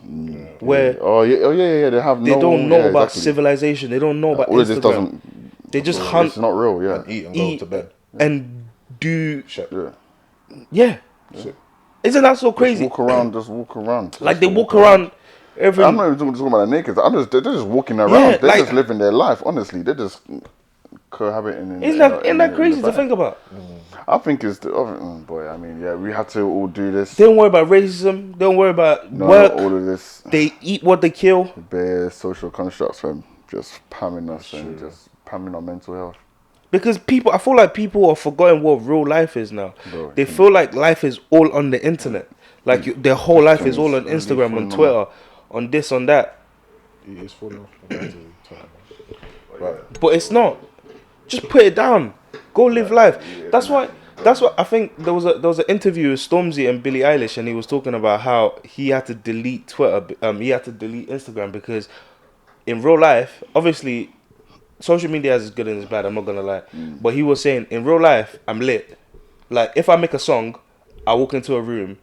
where they have they don't know about civilization. They don't know about all Instagram. Of this doesn't. They just hunt. It's not real. Yeah. And eat and go to bed and do. shit. Yeah. Isn't that so crazy? Just walk around. Like they walk around. I'm not even talking about the naked. They're just walking around. Yeah, they're just living their life. Honestly, they're just cohabiting. Isn't that crazy to think about? I think it's boy. I mean, yeah, we have to all do this. They don't worry about racism. They don't worry about work. All of this. They eat what they kill. Bare social constructs, fam. Just pamming us and just pamming our mental health. Because I feel like people are forgetting what real life is now. Bro, they feel like life is all on the internet. Like their whole life is all on Instagram, on Twitter, on this, on that. It's full of. But it's not. Just put it down. Go live life. That's why I think there was an interview with Stormzy and Billie Eilish, and he was talking about how he had to delete Twitter. He had to delete Instagram because in real life, obviously, social media is good and it's bad. I'm not gonna lie, but he was saying in real life, I'm lit. Like if I make a song, I walk into a room,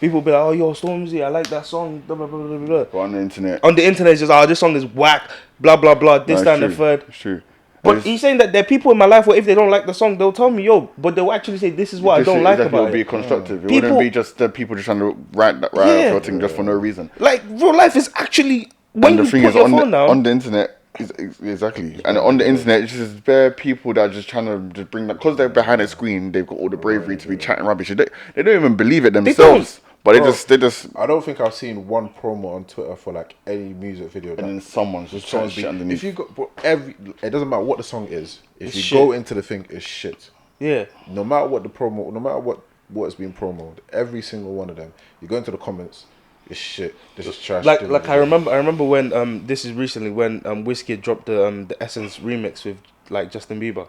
people will be like, "Oh, yo, Stormzy, I like that song." Blah blah blah blah blah. But on the internet, it's just, "Oh, this song is whack." Blah blah blah. This, that, and the third. It's true. But he's saying that there are people in my life where if they don't like the song, they'll tell me, "Yo," but they'll actually say, "This is what I don't like about it." It would be constructive. It wouldn't be just the people just trying to write a thing just for no reason. Like real life is actually when you put your phone down on the internet. Exactly, and on the internet, it's just bare people that are just trying to just bring that because they're behind a screen. They've got all the bravery to be chatting rubbish. They don't even believe it themselves. But they just. I don't think I've seen one promo on Twitter for like any music video. And then someone's just trying shit underneath. If you got it doesn't matter what the song is. If you go into the thing, it's shit. Yeah. No matter what the promo, no matter what's being promoted, every single one of them, you go into the comments. It's shit. This is trash. Like I remember when this is recently when Wizkid dropped the Essence remix with like Justin Bieber.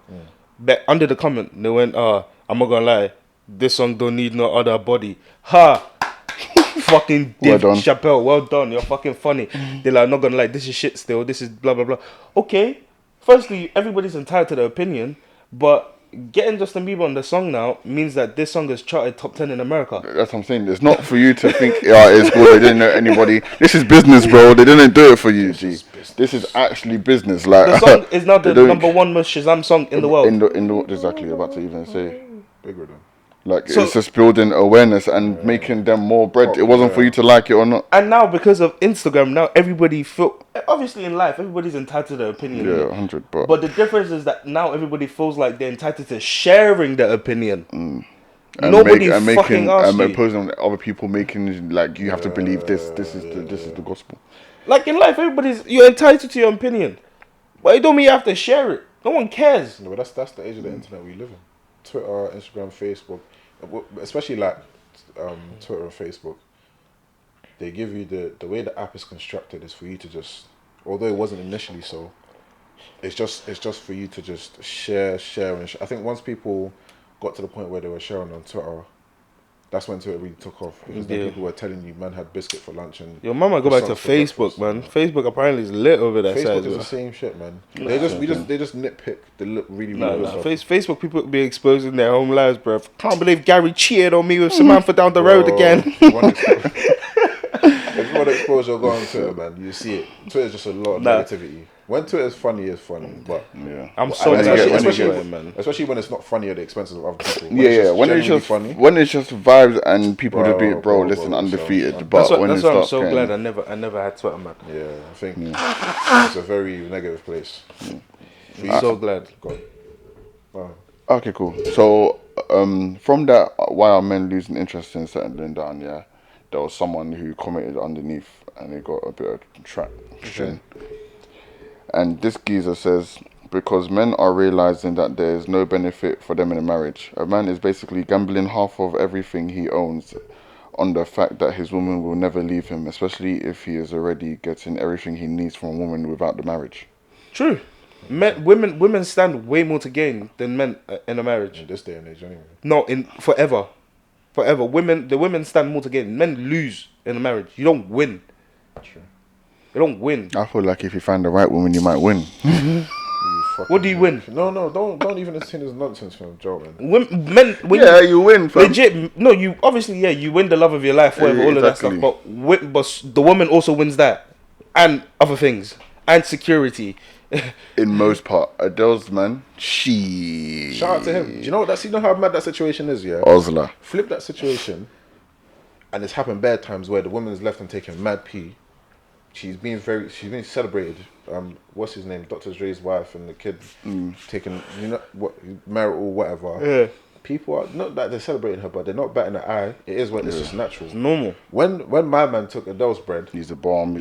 But under the comment they went, I'm not gonna lie, this song don't need no other body. Ha! Fucking Dave Chappelle, well done. You're fucking funny. They're like, not gonna lie, this is shit still. This is blah blah blah. Okay, firstly, everybody's entitled to their opinion, but getting Justin Bieber on the song now means that this song is charted top 10 in America. That's what I'm saying. It's not for you to think, it's good. They didn't know anybody. This is business, bro. They didn't do it for you, G. This is actually business. Like the song is now the number one most Shazam song in the world. Exactly, about to even say. Bigger than. Like it's just building awareness and making them more bread. It wasn't for you to like it or not. And now because of Instagram, now everybody obviously in life everybody's entitled to their opinion. Yeah, 100. But the difference is that now everybody feels like they're entitled to sharing their opinion. And Nobody fucking asks and you. opposing other people making like you have to believe this. This is the gospel. Like in life, you're entitled to your opinion, but it don't mean you have to share it. No one cares. No, but that's the age of the internet we live in. Twitter, Instagram, Facebook, especially like Twitter and Facebook. They give you the way the app is constructed is for you to just, although it wasn't initially so, it's just for you to just share and I think once people got to the point where they were sharing on Twitter, that's when Twitter really took off because then people were telling you man had biscuit for lunch and your mama go back to Facebook, man. Facebook apparently is lit over that side. Facebook is the same shit, man. They just nitpick the look really good stuff. Facebook people be exposing their home lives, bro. Can't believe Gary cheated on me with Samantha down the road again. Everybody more exposure go on Twitter, man, you see it. Twitter's just a lot of negativity. When Twitter's funny, it's funny, but yeah, I'm so glad especially when it's not funny at the expense of other people. When it's just funny, when it's just vibes and people just be listen, undefeated. But that's why I'm so glad I never had Twitter, man. Yeah, I think it's a very negative place. I'm so glad. Okay, cool. So, from that, why are men losing interest in settling down? Yeah, there was someone who commented underneath, and they got a bit of traction. And this geezer says, because men are realizing that there is no benefit for them in a marriage. A man is basically gambling half of everything he owns on the fact that his woman will never leave him, especially if he is already getting everything he needs from a woman without the marriage. True. Women stand way more to gain than men in a marriage. In this day and age, anyway. No, in forever. The women stand more to gain. Men lose in a marriage. You don't win. True. You don't win. I feel like if you find the right woman, you might win. What do you win? No, don't even entertain this nonsense from Joe, man. You win. Fam. Legit. No, you obviously you win the love of your life, whatever, all of that stuff. But the woman also wins that, and other things, and security. In most part, Adele's man, she. Shout out to him. Do you know what? You know how mad that situation is, yeah. Osla. Flip that situation, and it's happened bad times where the woman's left and taken mad pee. She's been celebrated. What's his name? Dr. Dre's wife and the kid taken, marital whatever. Yeah. People are not that they're celebrating her, but they're not batting an eye. It is when it's just natural. It's normal. When my man took Adele's bread, he's a bomb.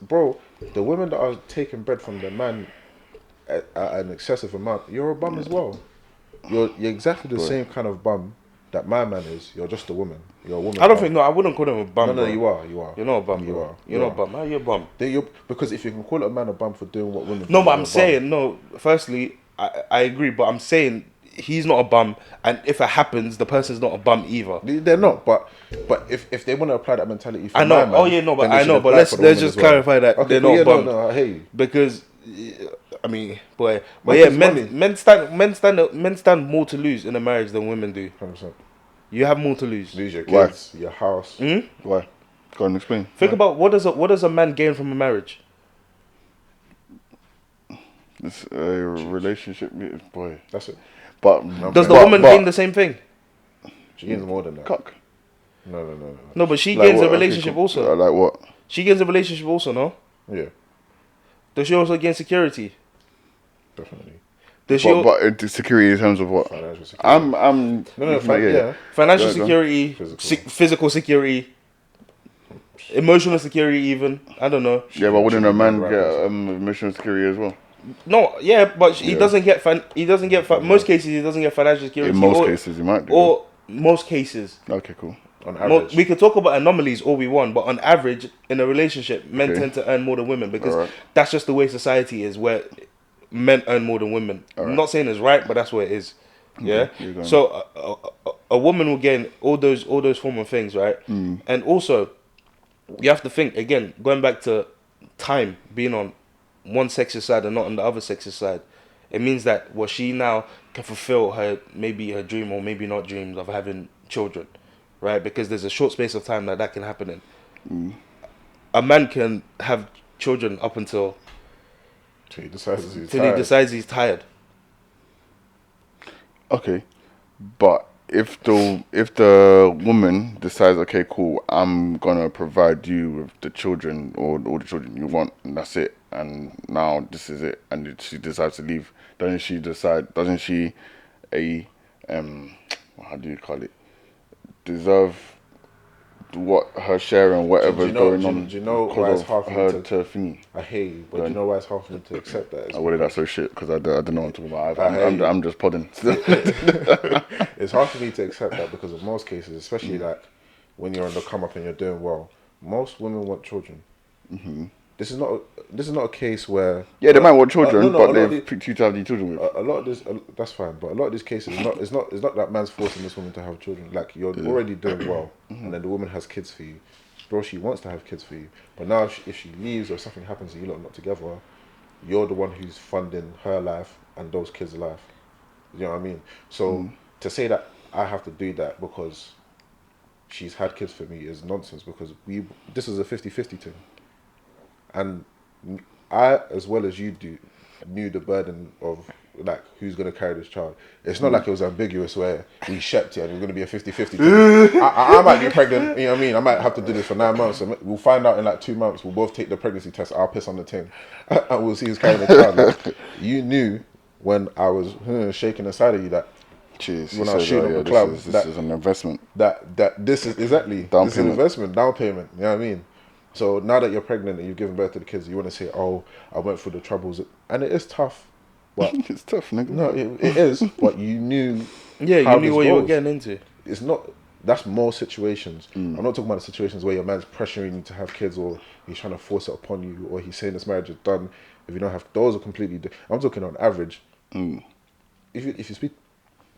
Bro, the women that are taking bread from the man at an excessive amount, you're a bum as well. You're exactly the same kind of bum that my man is. You're just a woman. You're a woman. I wouldn't call him a bum. No, you are. You're not a bum. You are. You're not a bum. How are you a bum? Because if you can call a man a bum for doing what women do. No, but I'm saying, no, firstly, I agree, but I'm saying he's not a bum, and if it happens, the person's not a bum either. They're not, but if they want to apply that mentality for I know. my man, but let's just clarify that they're not bum. No, I hear you. Because I mean, men stand more to lose in a marriage than women do. 100%. You have more to lose. Lose your kids, your house. Why? Go on, explain. Think about what does a man gain from a marriage? It's a relationship, boy. That's it. But does the woman gain the same thing? She gains more than that. Cock. No. No, but she gains a relationship also. Like what? She gains a relationship also, no? Yeah. Does she also gain security? Definitely. But security in terms of what? Financial security. Financial security, physical security, emotional security, even. I don't know. Yeah, but wouldn't a man get emotional security as well? No, yeah, but he doesn't get. Most cases, he doesn't get financial security. In most cases, he might do. Or most cases. Okay, cool. On average, we could talk about anomalies all we want, but on average, in a relationship, men tend to earn more than women because that's just the way society is, where men earn more than women. I'm not saying it's right, but that's what it is. Yeah. So a woman will gain all those form of things, right? And also, you have to think again, going back to time being on one sex's side and not on the other sex's side. It means that she now can fulfill her dream or maybe not dreams of having children, right? Because there's a short space of time that can happen in. A man can have children up until he decides he's tired. Okay, but if the woman decides, okay, cool, I'm gonna provide you with the children or all the children you want, and that's it, and now this is it, and she decides to leave, doesn't she how do you call it, deserve what her share and whatever's going on? Do you know why it's hard for her me to thingy? I hate you, but do you know why it's hard for me to accept that? What did that so shit? Because I don't know what I'm talking about. I'm just podding. It's hard for me to accept that because in most cases, especially like when you're on the come up and you're doing well, most women want children. This is not a case where they might want children, but they've picked you to have these children with. A lot of this, that's fine, but a lot of these cases, it's not that man's forcing this woman to have children. Like you're already doing well, and then the woman has kids for you, bro. She wants to have kids for you, but now if she leaves or something happens and you lot are not together, you're the one who's funding her life and those kids' life. You know what I mean? So to say that I have to do that because she's had kids for me is nonsense because this is a 50-50 thing. And I, as well as you do, knew the burden of like who's going to carry this child. It's not like it was ambiguous where we shepped it and it was going to be a 50-50 thing. I might be pregnant, you know what I mean? I might have to do this for 9 months and we'll find out in like 2 months. We'll both take the pregnancy test. I'll piss on the tin and we'll see who's carrying the child. Like, you knew when I was shaking inside of you that when I was shooting up the club, this is an investment. That this is exactly this is an investment, down payment. You know what I mean? So now that you're pregnant and you've given birth to the kids, you want to say, "Oh, I went through the troubles," and it is tough. But it's tough, nigga. No, it is. But you knew. Yeah, you knew what you were getting into. It's not. That's more situations. I'm not talking about the situations where your man's pressuring you to have kids, or he's trying to force it upon you, or he's saying this marriage is done if you don't have. Those are completely different. I'm talking on average. If you speak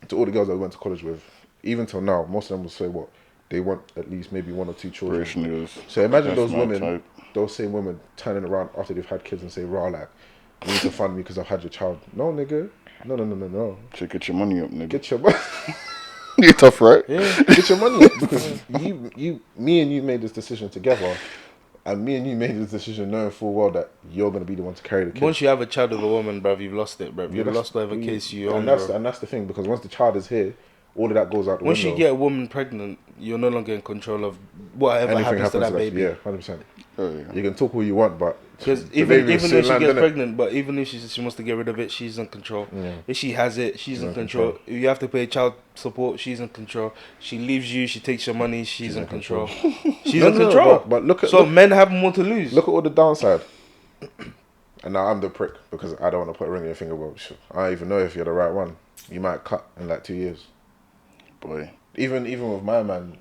to all the girls that we went to college with, even till now, most of them will say what they want at least maybe 1 or 2 children. So imagine those women, those same women turning around after they've had kids and say, "Raw, like, you need to fund me because I've had your child." No, nigga. No. So get your money up, nigga. Get your money. You're tough, right? Yeah. Get your money up because me and you made this decision together. And me and you made this decision knowing full well that you're going to be the one to carry the kid. Once you have a child with a woman, bruv, you've lost it, bruv. You've lost whatever case you own, and that's the thing, because once the child is here, all of that goes out the window. Once you get a woman pregnant, you're no longer in control of whatever happens to that baby. Yeah, 100%. Oh, yeah. You can talk all you want, but... Because even if she gets pregnant, but even if she wants to get rid of it, she's in control. Yeah. If she has it, she's in control. If you have to pay child support, she's in control. She leaves you, she takes your money, she's in control. She's in control. But look at... men have more to lose. Look at all the downside. And now I'm the prick, because I don't want to put a ring in your finger, but I don't even know if you're the right one. You might cut in like 2 years. Boy. Even with my man,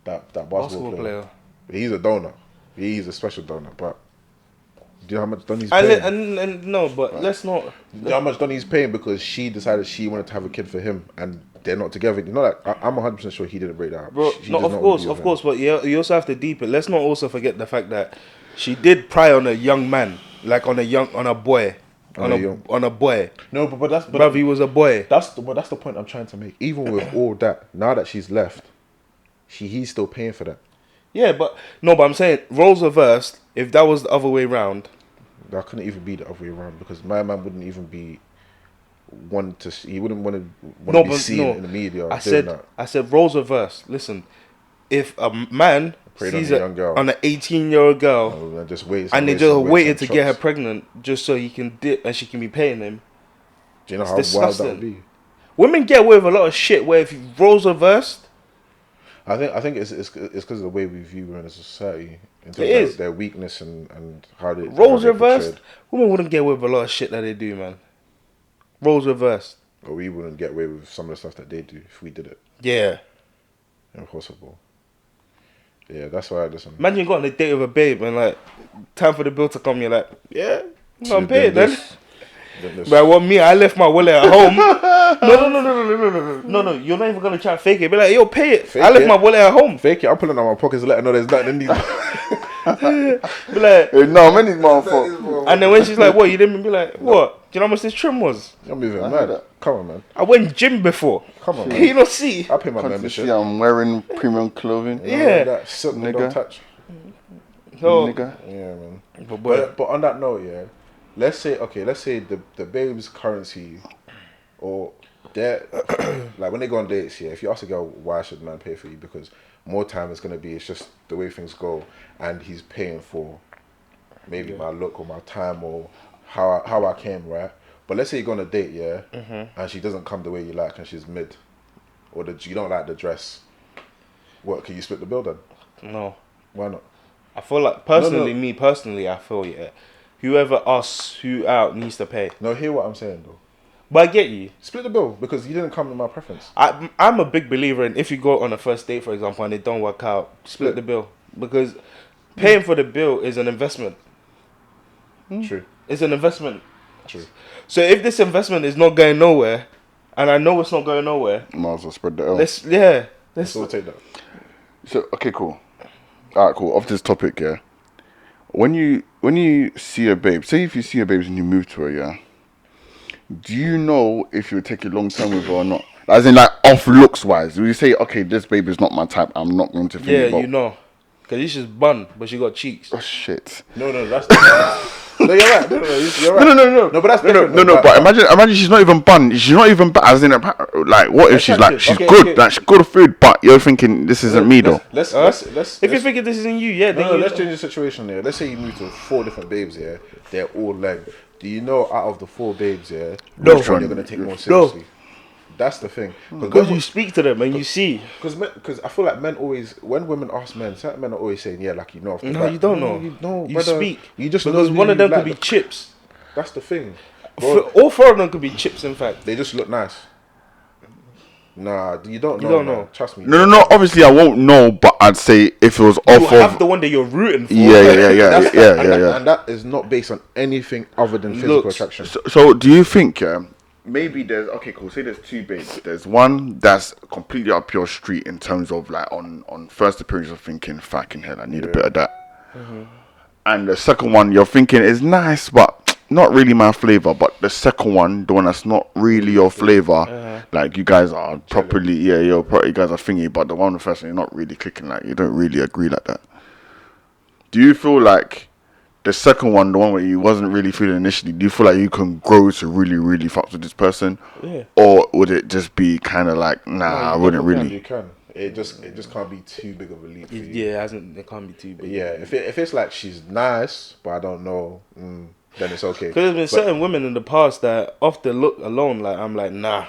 that basketball player. He's a donor. He's a special donor, but do you know how much Donnie's paying? No, but let's not. Do you know how much Donnie's paying because she decided she wanted to have a kid for him, and they're not together. You know, like I'm 100% sure he didn't break that up. Bro, no, of course, but you also have to deep it. Let's not also forget the fact that she did pry on a young man, like on a boy. On a boy. No, but that's... Bruv, he was a boy. That's the point I'm trying to make. Even with all that, now that she's left, he's still paying for that. Yeah, but I'm saying, roles reversed, if that was the other way around... That couldn't even be the other way around, because my man wouldn't even be one to... He wouldn't want to be seen in the media. I said roles reversed. Listen, if a man... sees on an 18-year-old girl, and they just waited to get her pregnant just so he can dip and she can be paying him. Do you know how wild that would be? Women get away with a lot of shit where if roles reversed. I think it's because of the way we view women as a society in terms of their weakness and how they roles reversed. Women wouldn't get away with a lot of shit that they do, man. Roles reversed. Or we wouldn't get away with some of the stuff that they do if we did it. Yeah. Impossible. Yeah, that's why I listen. Imagine you got on a date with a babe and like, time for the bill to come, you're like, yeah, I'm paid then. But what me, I left my wallet at home. No, you're not even going to try to fake it. Be like, yo, pay it. I left my wallet at home. Fake it, I'm pulling out my pockets and letting her know there's nothing in these. Be like, hey, no, man, these motherfuckers. And then when she's like, what, you didn't be like, what? Do you know how much this trim was? I'm even mad. Come on, man. I went gym before. Come on, man. You don't see. I pay my membership. See, I'm wearing premium clothing. Yeah. That silk nigga. Touch. So, nigga. Yeah, man. But on that note, yeah, let's say the babe's currency or their like when they go on dates, yeah, if you ask a girl why should man pay for you, because more time it's gonna be it's just the way things go and he's paying for maybe my look or my time or how I came, right? But let's say you go on a date, yeah, and she doesn't come the way you like and she's mid, or you don't like the dress. What, can you split the bill then? No. Why not? I feel like me personally, I feel whoever asks who out needs to pay. No, hear what I'm saying though. But I get you. Split the bill because you didn't come to my preference. I'm a big believer in if you go on a first date, for example, and it don't work out, split the bill, because paying for the bill is an investment. True. It's an investment. True. So if this investment is not going nowhere, and I know it's not going nowhere, might as well spread the L. Let's all take that. So okay, cool. Alright, cool. Off this topic, yeah. When you see a babe, say if you see a babe and you move to her, yeah, do you know if you would take it long term with her or not? As in, like, off looks wise, will you say, okay, this baby is not my type, I'm not going to think Yeah, about. you know. Because she's bun, but she got cheeks. Oh shit. No, that's no, you're right. No, you're right. No. No, but that's different. But imagine she's not even bun. She's not even as in like, what if she's like, she's good, like she's good food, but you're thinking this isn't me though. Let's. If you're thinking this isn't you, yeah. No, let's change the situation here. Let's say you move to 4 different babes. Yeah, they're all leg. Do you know out of the 4 babes, yeah, which one you're gonna take more seriously? That's the thing. Because you speak to them and you see. Because I feel like men always, when women ask men, certain men are always saying, yeah, like, you know. No, you don't know. You speak. You just because one of them could be chips. That's the thing. All 4 of them could be chips, in fact. They just look nice. Nah, you don't know. You don't know. Trust me. No. Obviously, I won't know, but I'd say if it was off of. You have the one that you're rooting for. Yeah. And that is not based on anything other than physical attraction. So do you think, maybe there's, okay, cool, say there's 2 babes. There's one that's completely up your street in terms of, like, on first appearance of thinking, fucking hell, I need a bit of that. Mm-hmm. And the second one you're thinking is nice, but not really my flavor. But the second one, the one that's not really your flavor, like, you guys are properly, you guys are thingy, but the one with the first one, you're not really clicking, like, you don't really agree like that. Do you feel like the second one, the one where you wasn't really feeling initially, do you feel like you can grow to really, really fuck with this person? Yeah. Or would it just be kind of like, nah, I wouldn't really? You can. It just can't be too big of a leap for you. Yeah, it can't be too big. Yeah, if it's like she's nice, but I don't know, then it's okay. Because there's been certain women in the past that off the look alone, like, I'm like, nah.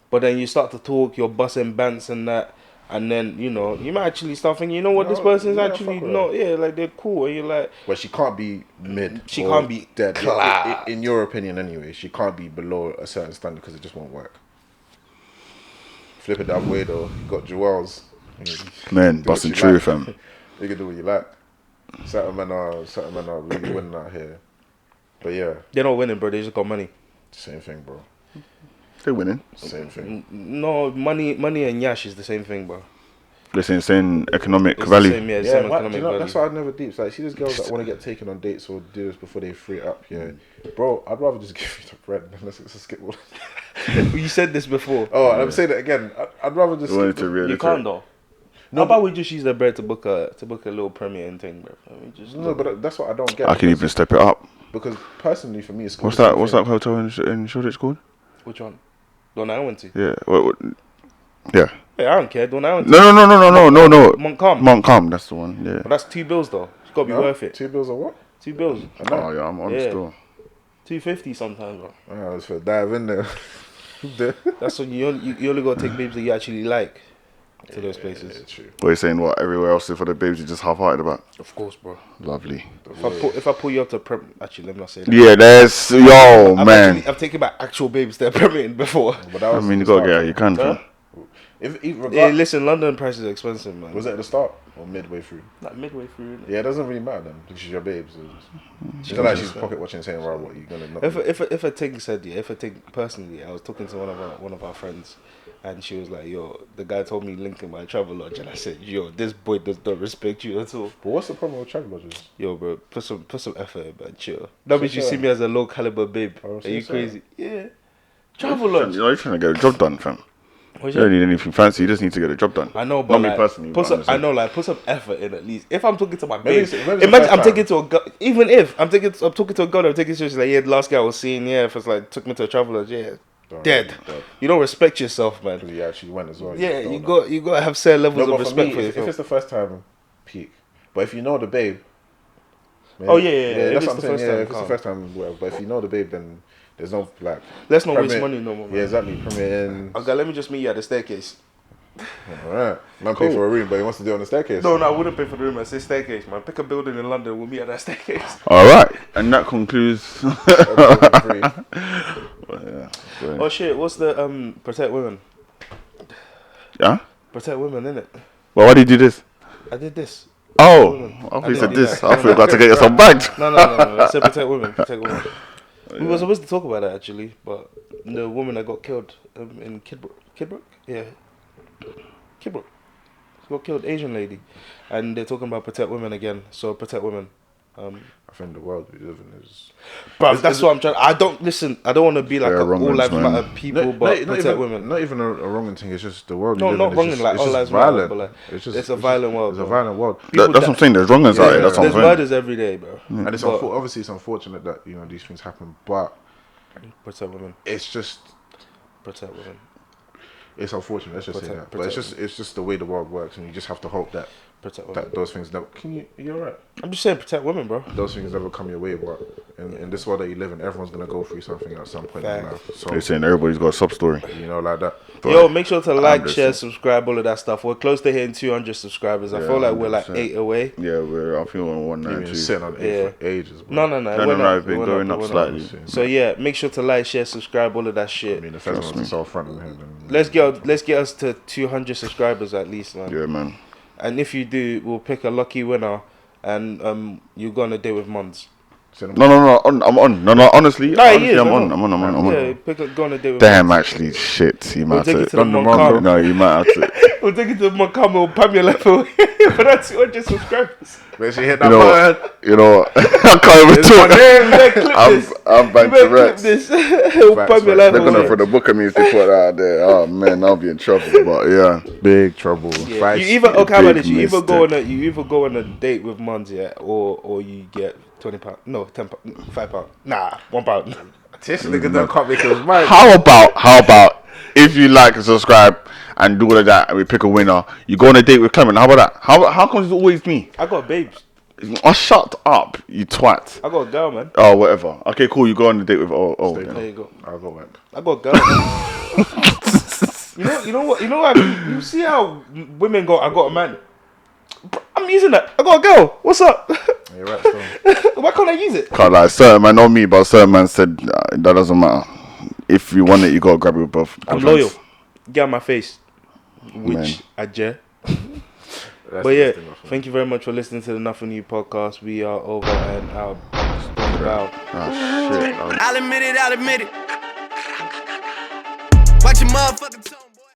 But then you start to talk, you're busting bants and that. And then, you know, you might actually start thinking, you know what, this person's actually not, like, they're cool. And you're like... But she can't be mid. She can't be dead. In your opinion, anyway, she can't be below a certain standard because it just won't work. Flip it that way, though. You got Joel's. Man, busting true, fam. You can do what you like. Certain men are really winning out here. But yeah. They're not winning, bro. They just got money. Same thing, bro. They're winning. Same thing. No, money and yash is the same thing, bro. Listen, same economic value. Same economic value. That's why I never deep. Like, see these girls that want to get taken on dates or do this before they free it up. Yeah, bro, I'd rather just give you the bread than let's skip all. You said this before. Oh, I'm saying it again. I'd rather just. You can't though. No, how about we just use the bread to book a little premiere and thing, bro? But that's what I don't get. I can even step it up. Because personally, for me, it's what's that hotel in Shoreditch called? Which one? The one I went to. Yeah. Yeah. Hey, I don't care. The one I went to. No. Montcalm. That's the one. Yeah. But that's $2 though. It's gotta be worth it. $2 or what? $2. Oh yeah, I'm on still. $2.50 sometimes, bro. Oh, it's for dive in there. That's when you only gotta take babes that you actually like to those places. Yeah, true. What are you saying? What everywhere else for the babes you're just half-hearted about? Of course, bro. Lovely. If I pull you up to actually, let me not say that. Yeah, there's man. I've taken my actual babes that premiering before. But I mean, you gotta get out. You can. Huh? Listen, London prices are expensive, man. Was it at the start or midway through? Like midway through. Yeah, it doesn't really matter then because she's your babes. She's not like she's pocket watching saying, "Right, what you gonna?" If a thing said, if a thing personally, I was talking to one of our friends, and she was like, "Yo, the guy told me link in my travel lodge," and I said, "Yo, this boy does not respect you at all." But what's the problem with travel lodges? Yo, bro, put some effort in, man. Chill. That means you see me as a low caliber babe. Are you crazy? Yeah. Travel lodge. You're trying to get a job done, fam. You don't need anything fancy. You just need to get a job done. I know, but not me personally. Put some effort in at least. If I'm talking to my babe, imagine I'm taking to a girl. Even if I'm talking to a girl, I'm taking seriously. Like, yeah, the last guy I was seeing, if it's like took me to a travel lodge, dead. You don't respect yourself, man. Because you actually went as well. Yeah, you got to have certain levels of respect for yourself. If it's the first time, peak. But if you know the babe, man, that's what I'm saying. If it's the first time, whatever. But if you know the babe, then there's no like. Let's not waste money no more. Man. Yeah, exactly. Premier in. Okay, let me just meet you at the staircase. Alright. Man pay for a room, but he wants to do it on the staircase. No, I wouldn't pay for the room. I say staircase, man. Pick a building in London. We'll meet at that staircase. Alright, and that concludes. Oh shit! What's the protect women? Yeah. Protect women, innit? Well, why did you do this? I did this. Oh, I thought you said this. I thought you were about to get yourself bagged. No. I said protect women. Protect women. We were supposed to talk about that actually, but the woman that got killed in Kidbrook? Yeah. Kidbrook. She got killed, Asian lady. And they're talking about protect women again. So protect women. I think the world we live in is. But that's what I'm trying. I don't want to be like all lives matter people, but not protect even, women. Not even a wronging thing. It's just the world. No, we live not in wronging. Like all lives matter, but like it's a violent world. It's a violent world. That's what I'm saying. There's wrongers out there. That's what I'm There's saying. murders every day, bro. And it's obviously it's unfortunate that these things happen, but protect women. It's just protect women. It's unfortunate. Let's just say that. But it's just the way the world works, and you just have to hope that those things never. You're right. I'm just saying, protect women, bro. Those things never come your way, but in this world that you live in, everyone's gonna go through something at some point in life. So they're saying everybody's got a sub story. Like that. But yo, make sure to like, share, subscribe, all of that stuff. We're close to hitting 200 subscribers. I feel like we're like 8 away. Yeah, I feel we're 192. You've been sitting on 8 for ages, bro. No. It's been going up slightly. So yeah, make sure to like, share, subscribe, all of that shit. I mean, if everyone's to sell front of him, let's get us to 200 subscribers at least, man. Yeah, man. And if you do, we'll pick a lucky winner, and you go on a date with Mons. No, I'm on. No, honestly, I'm on. Yeah, go on a date with Damn, Mons. actually, shit. You might have to. No, you might have to. We'll take it to Montcalm or Pamela for that 200 subscribers. Make sure you hit that button. You know what? I can't even talk. I'm back to Rex. They're gonna for the book of me if they put that out there. Oh man, I'll be in trouble. But yeah, big trouble. Yeah. You either go on a date with Mons, or you get £20. No, £5. Nah, £1. This nigga can't make his mind. How about if you like and subscribe and do all of that and we pick a winner, you go on a date with Clement? How about that? How come it's always me? I got babes. Oh, shut up, you twat. I got a girl, man. Oh, whatever. Okay, cool. You go on a date with There you go. I'll go back. I got a girl. You know what? You see how women go, I got a man. I'm using that. I got a girl. What's up? You're right, still. Why can't I use it? Cause like certain man, not me, but certain man said that doesn't matter. If you want it, you gotta grab it with both. I'm loyal. Get on my face. Which I dare. But yeah, thank you very much for listening to the Nothing New podcast. We are over and out. Oh shit. I'll admit it. Watch your motherfucker.